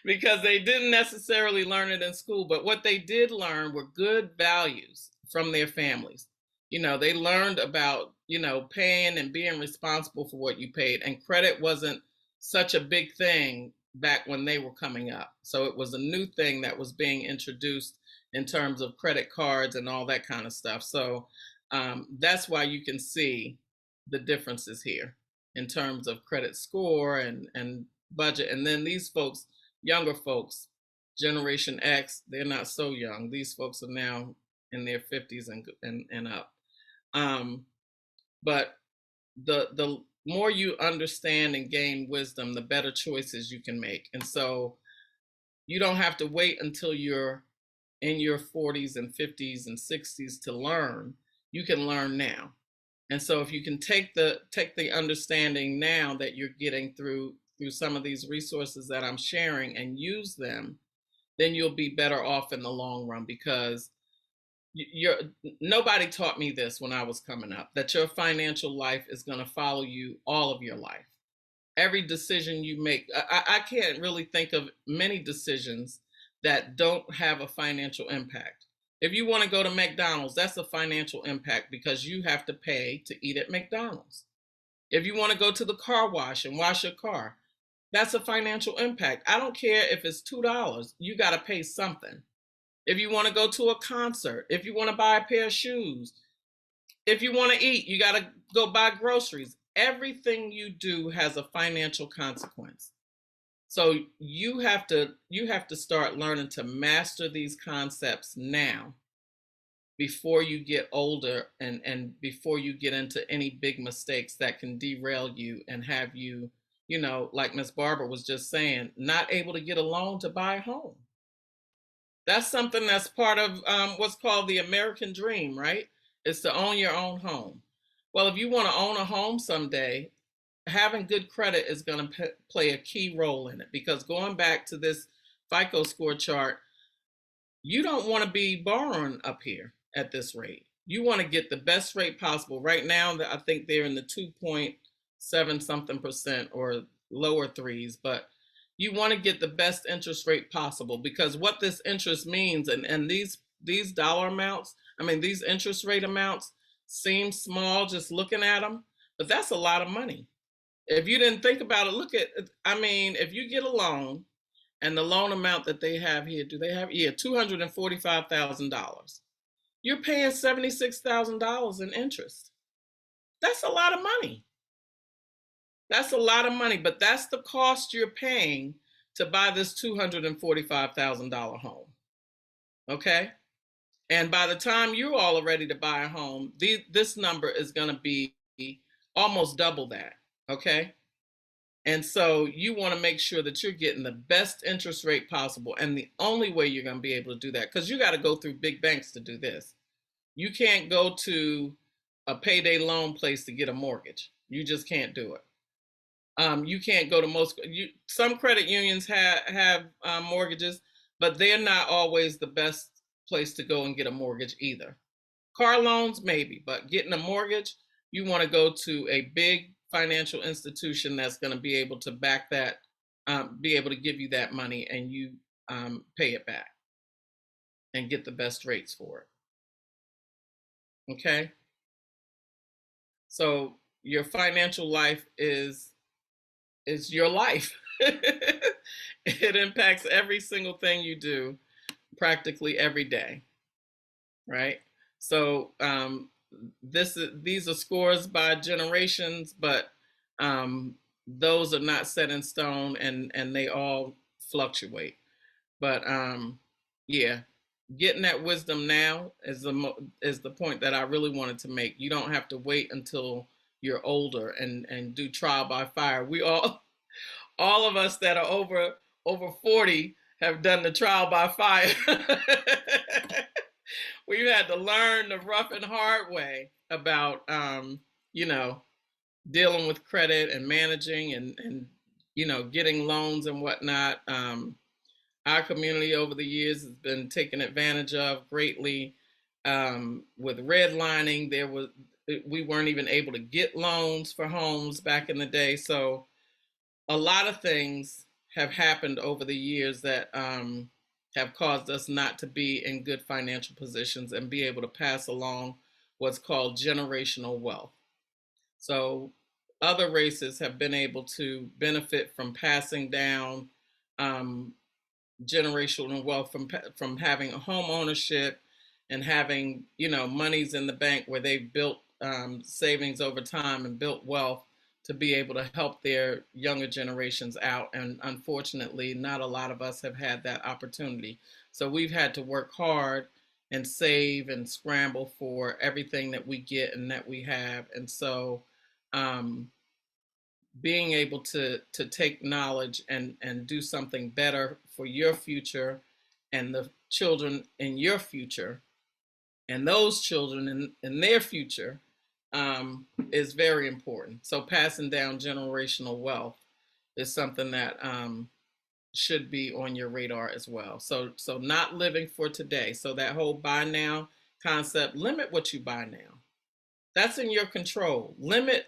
Because they didn't necessarily learn it in school, but what they did learn were good values from their families. They learned about, paying and being responsible for what you paid, and credit wasn't such a big thing back when they were coming up. So it was a new thing that was being introduced in terms of credit cards and all that kind of stuff. So That's why you can see the differences here in terms of credit score and budget. And then these folks, younger folks, Generation X, they're not so young. These folks are now in their 50s and up. But the more you understand and gain wisdom, the better choices you can make. And so you don't have to wait until you're in your 40s and 50s and 60s to learn. You can learn now. And so if you can take the understanding now that you're getting through some of these resources that I'm sharing and use them, then you'll be better off in the long run, because nobody taught me this when I was coming up, that your financial life is going to follow you all of your life. Every decision you make, I can't really think of many decisions that don't have a financial impact. If you want to go to McDonald's, that's a financial impact because you have to pay to eat at McDonald's. If you want to go to the car wash and wash your car, that's a financial impact. I don't care if it's $2, you got to pay something. If you want to go to a concert, if you want to buy a pair of shoes, if you want to eat, you got to go buy groceries. Everything you do has a financial consequence. So you have to start learning to master these concepts now, before you get older and before you get into any big mistakes that can derail you and have you, like Miss Barbara was just saying, not able to get a loan to buy a home. That's something that's part of what's called the American dream, right? It's to own your own home. Well, if you want to own a home someday, having good credit is going to play a key role in it, because going back to this FICO score chart, you don't want to be borrowing up here at this rate. You want to get the best rate possible. Right now, I think they're in the 2.7 something percent or lower threes, but you want to get the best interest rate possible, because what this interest means, and these dollar amounts, these interest rate amounts seem small just looking at them, but that's a lot of money. If you didn't think about it, if you get a loan, and the loan amount that they have here, do they have? Yeah, $245,000. You're paying $76,000 in interest. That's a lot of money. That's a lot of money, but that's the cost you're paying to buy this $245,000 home. Okay? And by the time you're all ready to buy a home, this number is going to be almost double that. Okay? And so you want to make sure that you're getting the best interest rate possible. And the only way you're going to be able to do that, because you got to go through big banks to do this. You can't go to a payday loan place to get a mortgage. You just can't do it. You can't go to some credit unions have mortgages, but they're not always the best place to go and get a mortgage either. Car loans, maybe, but getting a mortgage, you want to go to a big financial institution that's going to be able to back that, be able to give you that money, and you pay it back and get the best rates for it. Okay? So your financial life is your life. It impacts every single thing you do practically every day, right? So these are scores by generations, but those are not set in stone, and they all fluctuate. But yeah, getting that wisdom now is the point that I really wanted to make. You don't have to wait until you're older and do trial by fire. We all of us that are over 40 have done the trial by fire. We've had to learn the rough and hard way about dealing with credit and managing and getting loans and whatnot. Our community over the years has been taken advantage of greatly. With redlining, we weren't even able to get loans for homes back in the day. So a lot of things have happened over the years that have caused us not to be in good financial positions and be able to pass along what's called generational wealth. So other races have been able to benefit from passing down generational wealth from having a home ownership and having, monies in the bank where they've built savings over time and built wealth to be able to help their younger generations out. And unfortunately, not a lot of us have had that opportunity. So we've had to work hard and save and scramble for everything that we get and that we have. And so um, being able to take knowledge and do something better for your future and the children in your future and those children in their future is very important. So passing down generational wealth is something that should be on your radar as well. So not living for today. So that whole buy now concept, limit what you buy now. That's in your control. Limit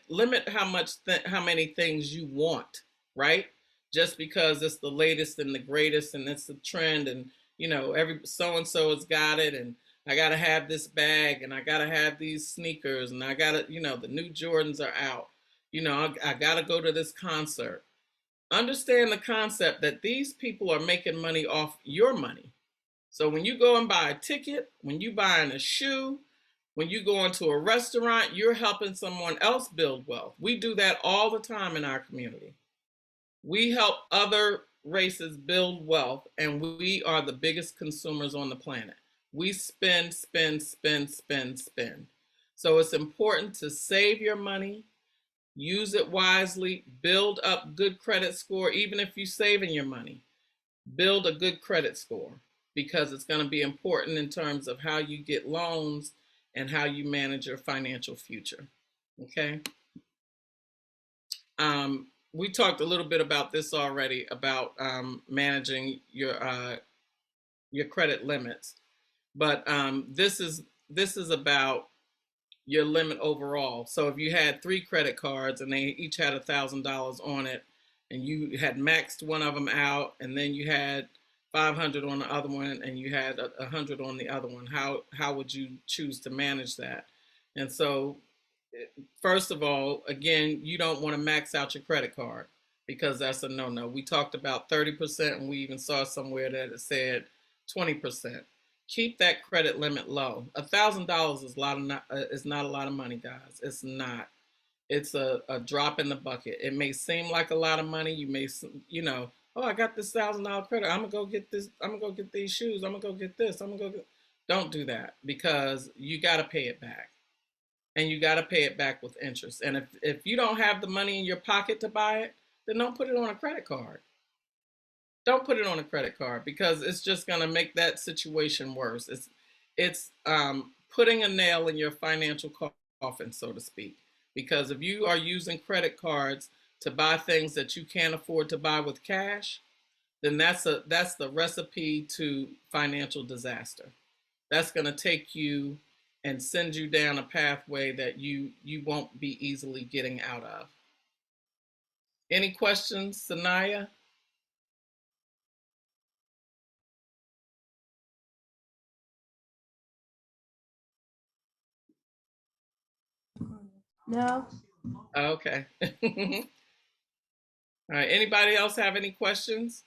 how many things you want, right? Just because it's the latest and the greatest and it's the trend and every so and so has got it and I gotta have this bag and I gotta have these sneakers and I gotta, the new Jordans are out. I gotta go to this concert. Understand the concept that these people are making money off your money. So when you go and buy a ticket, when you buying a shoe, when you go into a restaurant, you're helping someone else build wealth. We do that all the time in our community. We help other races build wealth, and we are the biggest consumers on the planet. We spend, spend, spend, spend, spend. So it's important to save your money, use it wisely, build up good credit score, even if you're saving your money. Build a good credit score because it's going to be important in terms of how you get loans and how you manage your financial future. Okay. We talked a little bit about this already about managing your credit limits, but this is about your limit overall. So if you had 3 credit cards and they each had $1,000 on it, and you had maxed one of them out, and then you had 500 on the other one, and you had 100 on the other one, how would you choose to manage that? And so, first of all, again, you don't want to max out your credit card because that's a no-no. We talked about 30%, and we even saw somewhere that it said 20%. Keep that credit limit low. $1,000 is not a lot of money, guys. It's not. It's a drop in the bucket. It may seem like a lot of money. You may, oh, I got this $1,000 credit. I'm gonna go get this. I'm gonna go get these shoes. I'm gonna go get this. I'm gonna go. Don't do that because you got to pay it back, and you got to pay it back with interest. And if you don't have the money in your pocket to buy it, then don't put it on a credit card. Don't put it on a credit card because it's just gonna make that situation worse. It's putting a nail in your financial coffin, so to speak. Because if you are using credit cards to buy things that you can't afford to buy with cash, then that's the recipe to financial disaster. That's going to take you and send you down a pathway that you won't be easily getting out of. Any questions, Sanaya? No. Okay. All right. Anybody else have any questions?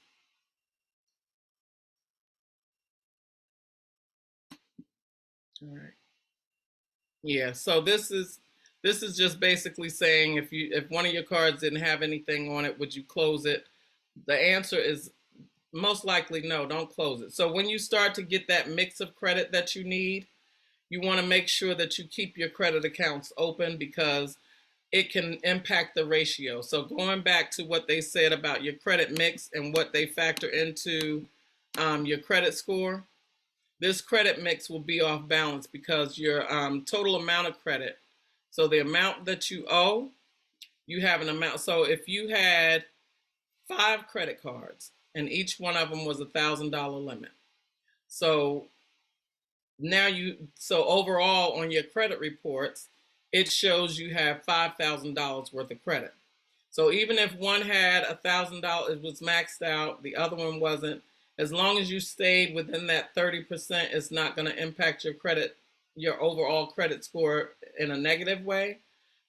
All right. Yeah. So this is just basically saying if one of your cards didn't have anything on it, would you close it? The answer is most likely no, don't close it. So when you start to get that mix of credit that you need, you want to make sure that you keep your credit accounts open because it can impact the ratio. So going back to what they said about your credit mix and what they factor into your credit score, this credit mix will be off balance because your total amount of credit, so the amount that you owe, you have an amount. So if you had 5 credit cards and each one of them was $1,000 limit. So so overall on your credit reports, it shows you have $5,000 worth of credit. So even if one had $1,000, it was maxed out, the other one wasn't, as long as you stayed within that 30%, it's not going to impact your overall credit score in a negative way,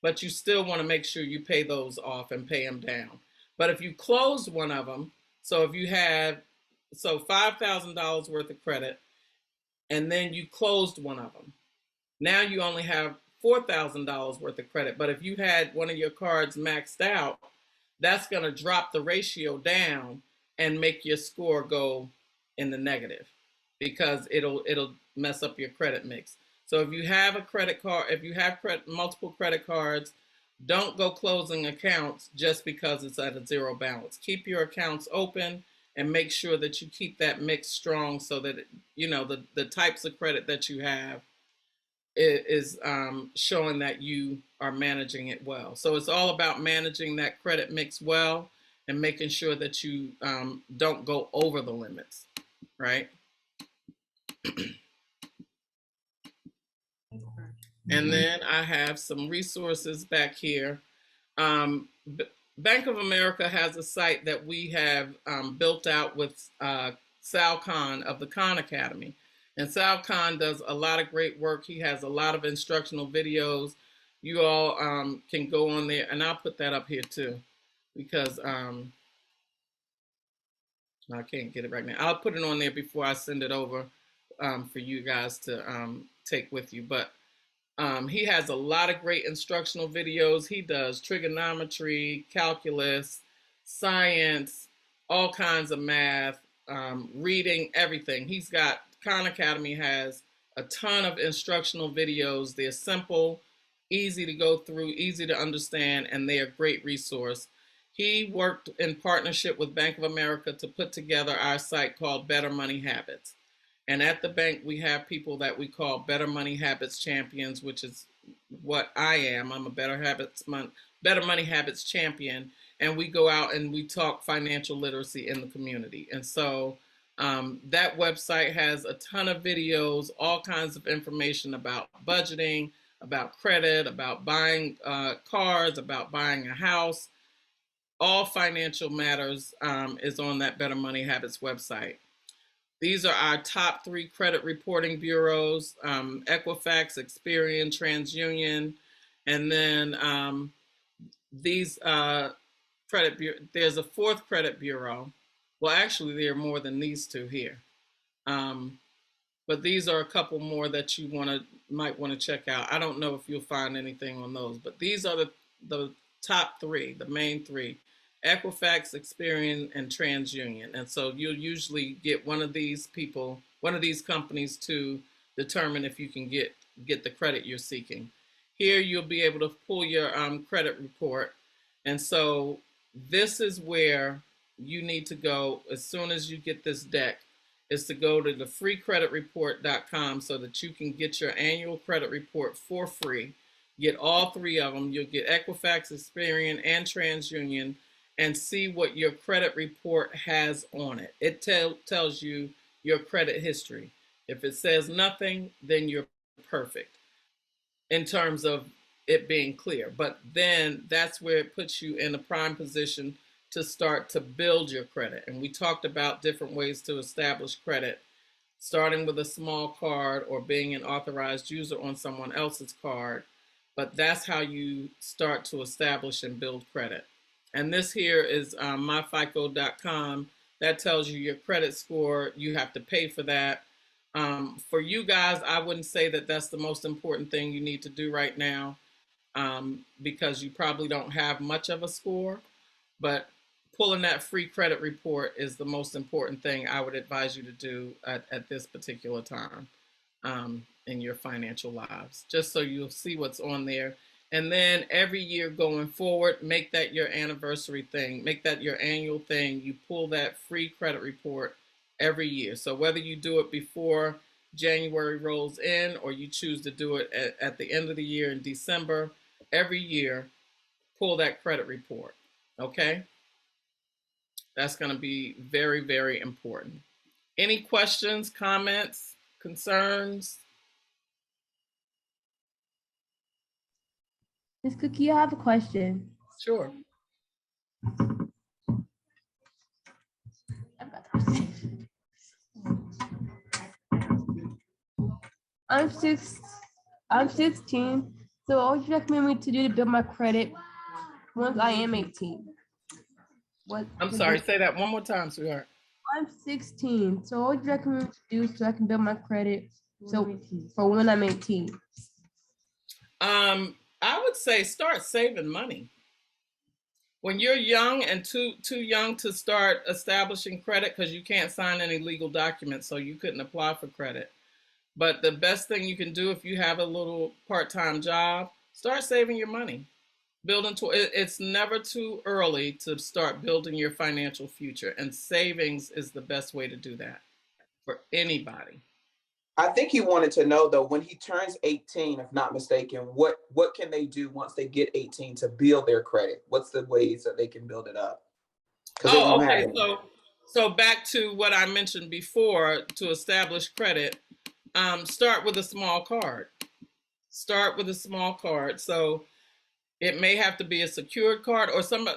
but you still want to make sure you pay those off and pay them down. But if you close one of them, so if you have $5,000 worth of credit and then you closed one of them. Now you only have $4,000 worth of credit. But if you had one of your cards maxed out, that's going to drop the ratio down and make your score go in the negative, because it'll mess up your credit mix. So if you have a credit card, if you have multiple credit cards, don't go closing accounts just because it's at a zero balance. Keep your accounts open and make sure that you keep that mix strong, so that the types of credit that you have is showing that you are managing it well. So it's all about managing that credit mix well and making sure that you don't go over the limits, right? And then I have some resources back here. Bank of America has a site that we have built out with Sal Khan of the Khan Academy. And Sal Khan does a lot of great work. He has a lot of instructional videos. You all can go on there, and I'll put that up here too, because I can't get it right now. I'll put it on there before I send it over for you guys to take with you. But he has a lot of great instructional videos. He does trigonometry, calculus, science, all kinds of math, reading, everything. Khan Academy has a ton of instructional videos. They're simple, easy to go through, easy to understand, and they're a great resource. He worked in partnership with Bank of America to put together our site called Better Money Habits. And at the bank, we have people that we call Better Money Habits champions, which is what I am. I'm a Better Money Habits champion. And we go out and we talk financial literacy in the community. And so that website has a ton of videos, all kinds of information about budgeting, about credit, about buying cars, about buying a house. All financial matters is on that Better Money Habits website. These are our top 3 credit reporting bureaus: Equifax, Experian, TransUnion, and then these there's a 4th credit bureau. Well, actually, there are more than these 2 here, but these are a couple more that you might want to check out. I don't know if you'll find anything on those, but these are the top 3, the main 3. Equifax, Experian, and TransUnion. And so you'll usually get one of these companies to determine if you can get the credit you're seeking. Here you'll be able to pull your credit report. And so this is where you need to go as soon as you get this deck, is to go to the freecreditreport.com so that you can get your annual credit report for free. Get all 3 of them. You'll get Equifax, Experian, and TransUnion, and see what your credit report has on it. It tells you your credit history. If it says nothing, then you're perfect in terms of it being clear. But then that's where it puts you in a prime position to start to build your credit. And we talked about different ways to establish credit, starting with a small card or being an authorized user on someone else's card. But that's how you start to establish and build credit. And this here is myfico.com. That tells you your credit score. You have to pay for that. For you guys, I wouldn't say that that's the most important thing you need to do right now, because you probably don't have much of a score. But pulling that free credit report is the most important thing I would advise you to do at this particular time in your financial lives, just so you'll see what's on there. And then every year going forward, make that your anniversary thing. Make that your annual thing. You pull that free credit report every year. So whether you do it before January rolls in or you choose to do it at the end of the year in December, every year, pull that credit report. Okay? That's going to be very, very important. Any questions, comments, concerns? Ms. Cookie, I have a question. Sure. I'm 16. So what would you recommend me to do to build my credit once I am 18? I'm sorry, say that one more time, sweetheart. I'm 16. So what would you recommend me to do so I can build my credit so for when I'm 18? I would say start saving money. When you're young and too young to start establishing credit because you can't sign any legal documents, so you couldn't apply for credit. But the best thing you can do if you have a little part-time job, start saving your money. It's never too early to start building your financial future, and savings is the best way to do that for anybody. I think he wanted to know though, when he turns 18, if not mistaken, what can they do once they get 18 to build their credit? What's the ways that they can build it up? Because they Oh, won't have okay. any. So back to what I mentioned before to establish credit, start with a small card. Start with a small card. So it may have to be a secured card or some.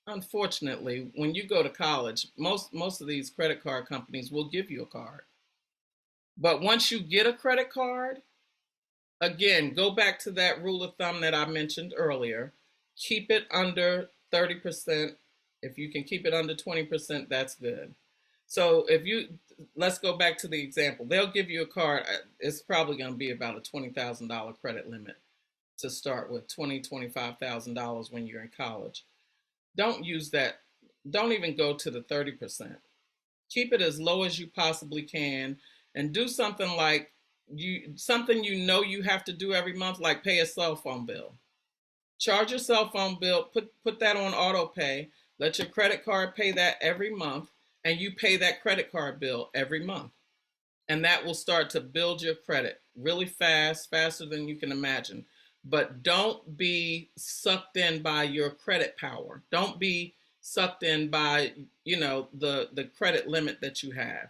Unfortunately, when you go to college, most of these credit card companies will give you a card. But once you get a credit card, again, go back to that rule of thumb that I mentioned earlier. Keep it under 30%. If you can keep it under 20%, that's good. So let's go back to the example. They'll give you a card. It's probably going to be about a $20,000 credit limit to start with, $25,000 when you're in college. Don't use that. Don't even go to the 30%. Keep it as low as you possibly can, and do something like something you have to do every month, like pay a cell phone bill. Charge your cell phone bill, put that on auto pay, let your credit card pay that every month, and you pay that credit card bill every month. And that will start to build your credit really fast, faster than you can imagine. But don't be sucked in by your credit power. Don't be sucked in by, the credit limit that you have.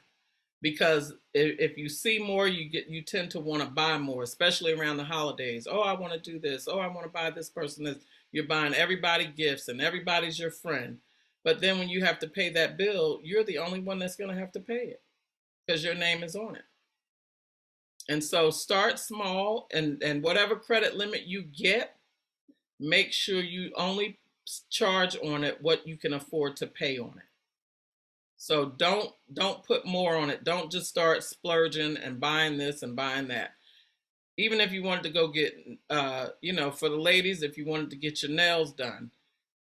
Because if you see more, you tend to want to buy more, especially around the holidays. Oh, I want to do this. Oh, I want to buy this person this. You're buying everybody gifts and everybody's your friend. But then when you have to pay that bill, you're the only one that's going to have to pay it because your name is on it. And so start small, and whatever credit limit you get, make sure you only charge on it what you can afford to pay on it. So don't put more on it. Don't just start splurging and buying this and buying that. Even if you wanted to go get, for the ladies, if you wanted to get your nails done,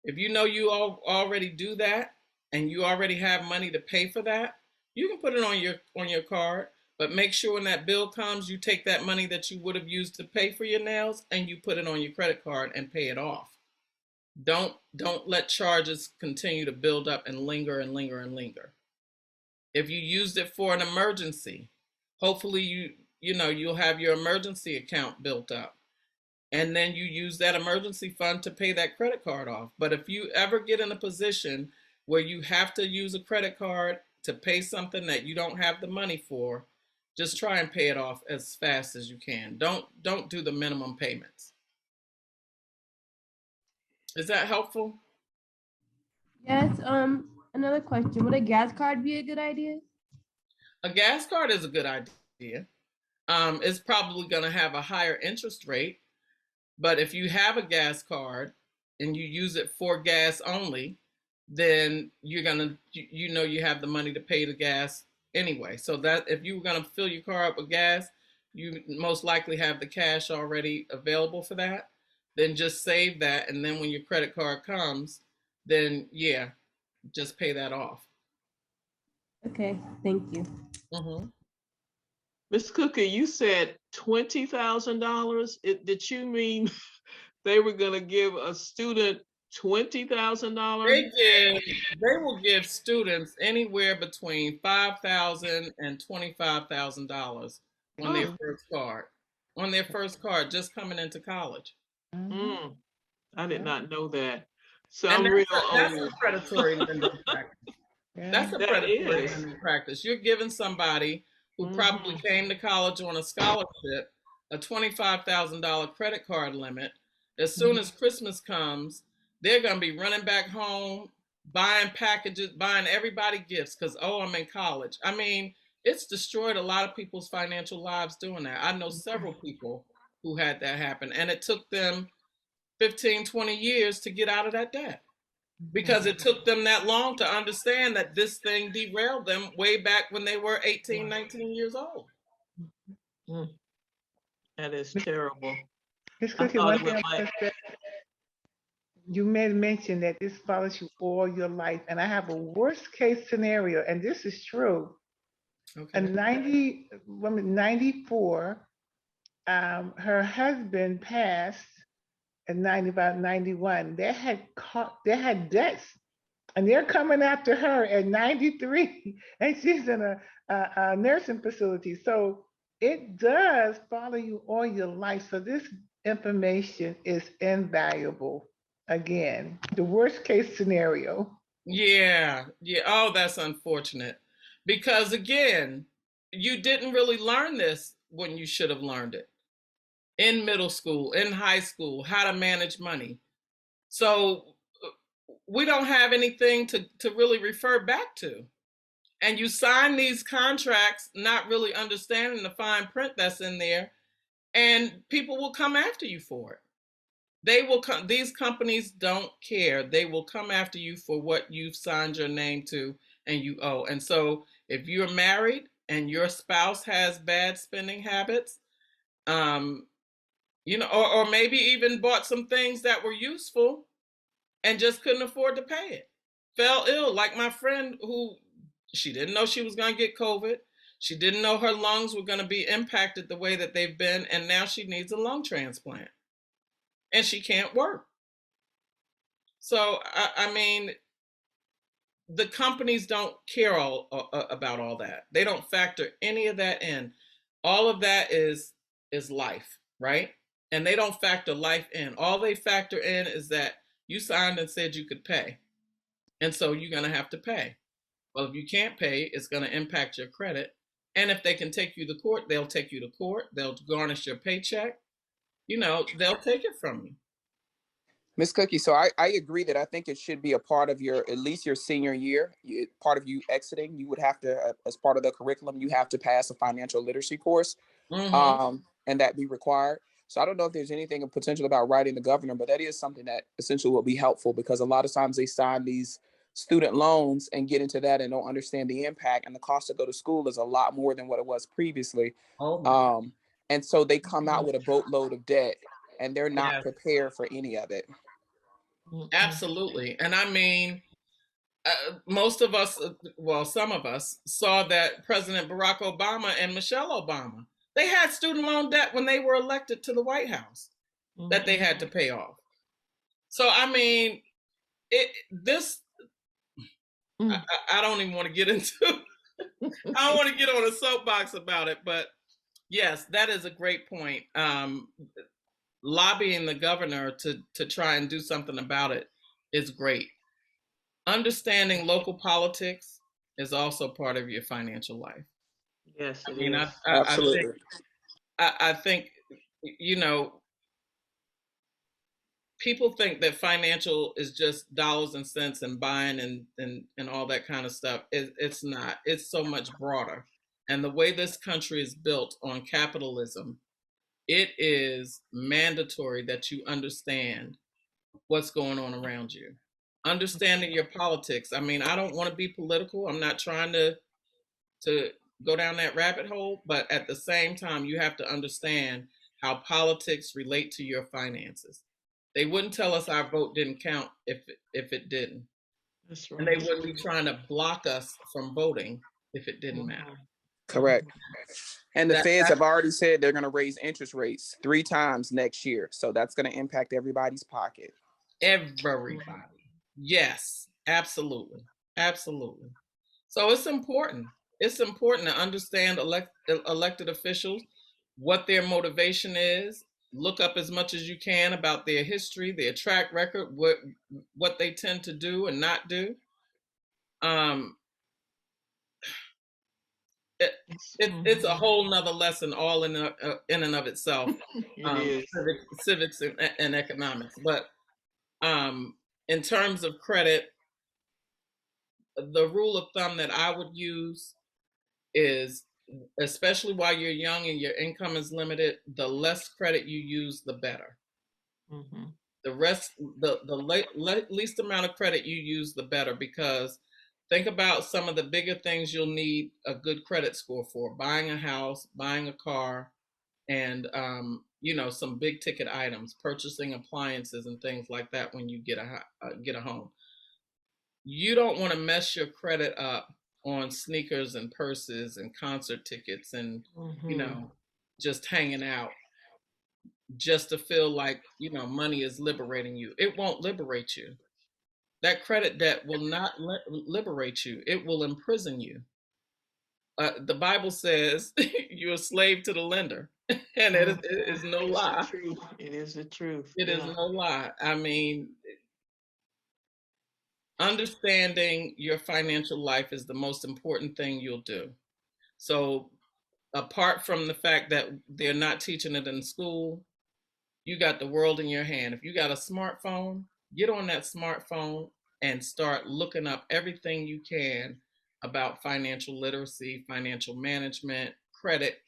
if you know you already do that and you already have money to pay for that, you can put it on your card. But make sure when that bill comes, you take that money that you would have used to pay for your nails and you put it on your credit card and pay it off. Don't let charges continue to build up and linger and linger and linger. If you used it for an emergency, hopefully you'll have your emergency account built up. And then you use that emergency fund to pay that credit card off. But if you ever get in a position where you have to use a credit card to pay something that you don't have the money for, just try and pay it off as fast as you can. Don't do the minimum payments. Is that helpful? Yes. Another question. Would a gas card be a good idea? A gas card is a good idea. It's probably going to have a higher interest rate, but if you have a gas card and you use it for gas only, then you're gonna you have the money to pay the gas anyway. So that if you were gonna fill your car up with gas, you most likely have the cash already available for that. Then just save that, and then when your credit card comes, then yeah, just pay that off. Okay, thank you. Mm-hmm. Ms. Cookie, you said $20,000. Did you mean they were going to give a student $20,000? They will give students anywhere between $5,000 and $25,000 on their Oh, first card. On their first card, just coming into college. mm, I did not know that. So And I'm real that's a old. predatory lending practice. That's a That predatory is. lending practice. You're giving somebody who probably Mhm. came to college on a scholarship a $25,000 credit card limit. As soon as Christmas comes, they're going to be running back home, buying packages, buying everybody gifts because, oh, I'm in college. I mean, it's destroyed a lot of people's financial lives doing that. I know several people who had that happen, and it took them 15, 20 years to get out of that debt. because it took them that long to understand that this thing derailed them way back when they were 18, 19 years old. Mm. That is terrible. Miss I Cookie, thought one it thing was I like, want to say, you made mention that this follows you all your life, and I have a worst case scenario, and this is true. Okay. In 94, her husband passed in 95, 91. They had debts, and they're coming after her at 93, and she's in a nursing facility. So it does follow you all your life. So this information is invaluable. Again, the worst case scenario. Yeah. Oh, that's unfortunate. Because again, you didn't really learn this when you should have learned it in middle school, in high school, how to manage money. So we don't have anything to really refer back to. And you sign these contracts not really understanding the fine print that's in there, and people will come after you for it. They will come, these companies don't care. They will come after you for what you've signed your name to and you owe. And so if you're married and your spouse has bad spending habits, or maybe even bought some things that were useful and just couldn't afford to pay it, fell ill, like my friend who she didn't know she was going to get COVID. She didn't know her lungs were going to be impacted the way that they've been. And now she needs a lung transplant and she can't work. So, I mean, the companies don't care about all that. They don't factor any of that in. All of that is life, right? And they don't factor life in. All they factor in is that you signed and said you could pay. And so you're going to have to pay. Well, if you can't pay, it's going to impact your credit. And if they can take you to court, they'll take you to court. They'll garnish your paycheck. They'll take it from you. Miss Cookie, so I agree that I think it should be a part of your, at least your senior year, part of you exiting. You would have to, as part of the curriculum, you have to pass a financial literacy course, Mm-hmm. and that be required. So I don't know if there's anything of potential about writing the governor, but that is something that essentially will be helpful, because a lot of times they sign these student loans and get into that and don't understand the impact, and the cost to go to school is a lot more than what it was previously. Oh my. And so they come out with a boatload of debt and they're not Yeah, prepared for any of it. absolutely. And I mean, most of us, well, some of us saw that President Barack Obama and Michelle Obama, they had student loan debt when they were elected to the White House that they had to pay off. So, I mean, I don't even want to get into, I don't want to get on a soapbox about it, but yes, that is a great point. Lobbying the governor to try and do something about it is great. Understanding local politics is also part of your financial life. Yes, I it mean, is. Absolutely. I think, you know, people think that financial is just dollars and cents and buying and all that kind of stuff. It's not. It's so much broader. And the way this country is built on capitalism, it is mandatory that you understand what's going on around you. Understanding your politics. I mean, I don't want to be political. I'm not trying to go down that rabbit hole, but at the same time, you have to understand how politics relate to your finances. They wouldn't tell us our vote didn't count if it didn't. That's And they right. wouldn't be trying to block us from voting if it didn't matter. Correct. And the That feds that's have already said they're going to raise interest rates 3 times next year. So that's going to impact everybody's pocket. everybody. Yes, absolutely. Absolutely. So it's important. It's important to understand elected officials, what their motivation is. Look up as much as you can about their history, their track record, what they tend to do and not do. Um, it, it's a whole nother lesson, all in and of itself. It is. Civics and economics, but in terms of credit, the rule of thumb that I would use is, especially while you're young and your income is limited, the less credit you use, the better. Mm-hmm. The rest, least amount of credit you use, the better, because think about some of the bigger things you'll need a good credit score for: buying a house, buying a car, and some big ticket items, purchasing appliances and things like that when you get a home. You don't want to mess your credit up on sneakers and purses and concert tickets and just hanging out, just to feel like money is liberating you. It won't liberate you. That credit debt will not liberate you. It will imprison you. The Bible says you're a slave to the lender, and it is no lie. It is the truth. It is no lie. I mean, understanding your financial life is the most important thing you'll do. So, apart from the fact that they're not teaching it in school, you got the world in your hand. If you got a smartphone, get on that smartphone and start looking up everything you can about financial literacy, financial management, credit,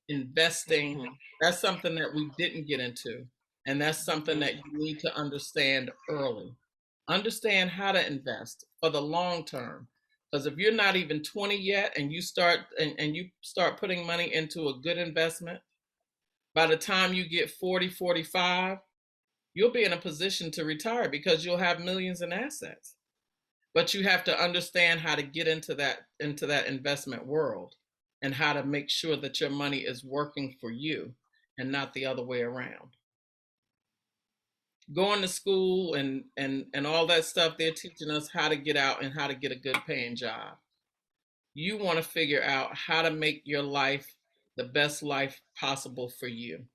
investing. That's something that we didn't get into. And that's something that you need to understand early. Understand how to invest for the long term. Because if you're not even 20 yet and you start putting money into a good investment, by the time you get 40, 45, you'll be in a position to retire because you'll have millions in assets. But you have to understand how to get into that investment world and how to make sure that your money is working for you and not the other way around. Going to school and all that stuff, they're teaching us how to get out and how to get a good paying job. You want to figure out how to make your life the best life possible for you,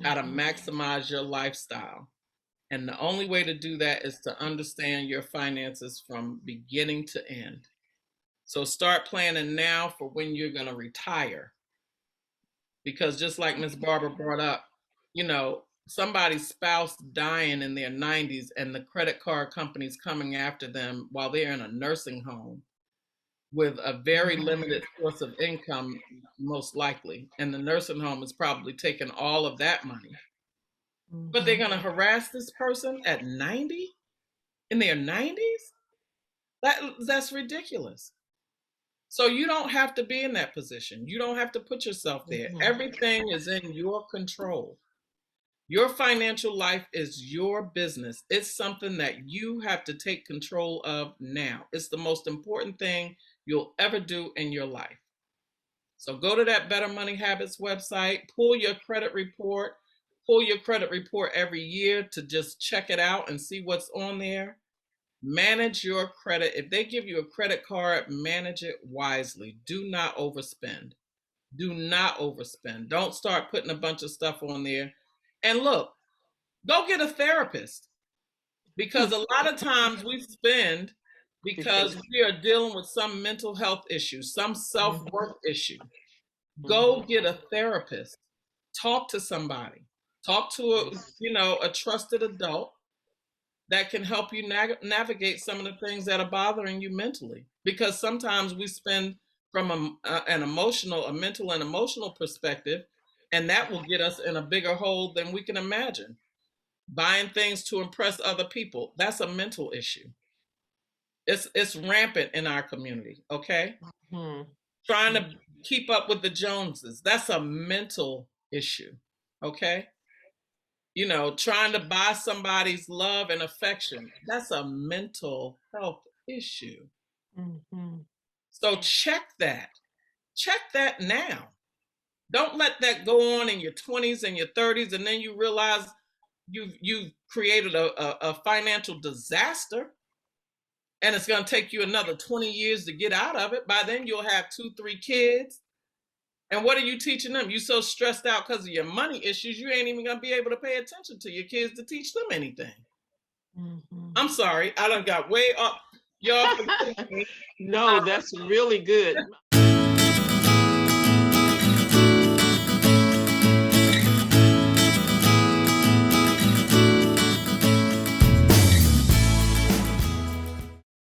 how to maximize your lifestyle. And the only way to do that is to understand your finances from beginning to end. So start planning now for when you're going to retire. Because just like Miss Barbara brought up, somebody's spouse dying in their 90s and the credit card company's coming after them while they're in a nursing home with a very limited source of income, most likely. And the nursing home is probably taking all of that money. But they're going to harass this person at 90, in their 90s? That's ridiculous. So you don't have to be in that position. You don't have to put yourself there. Everything is in your control. Your financial life is your business. It's something that you have to take control of now. It's the most important thing you'll ever do in your life. So go to that Better Money Habits website, pull your credit report every year to just check it out and see what's on there. Manage your credit. If they give you a credit card, manage it wisely. Do not overspend. Do not overspend. Don't start putting a bunch of stuff on there. And look, go get a therapist, because a lot of times we spend because we are dealing with some mental health issue, some self-worth issue. Go get a therapist. Talk to somebody. Talk to a trusted adult that can help you navigate some of the things that are bothering you mentally. Because sometimes we spend from a mental and emotional perspective, and that will get us in a bigger hole than we can imagine. Buying things to impress other people, that's a mental issue. It's rampant in our community, okay? Trying to keep up with the Joneses, that's a mental issue, okay? Trying to buy somebody's love and affection, that's a mental health issue. So check that now. Don't let that go on in your 20s and your 30s, and then you realize you've created a financial disaster, and it's going to take you another 20 years to get out of it. By then, you'll have 2-3 kids. And what are you teaching them? You're so stressed out because of your money issues, you ain't even going to be able to pay attention to your kids to teach them anything. I'm sorry, I done got way up. Y'all. No, that's really good.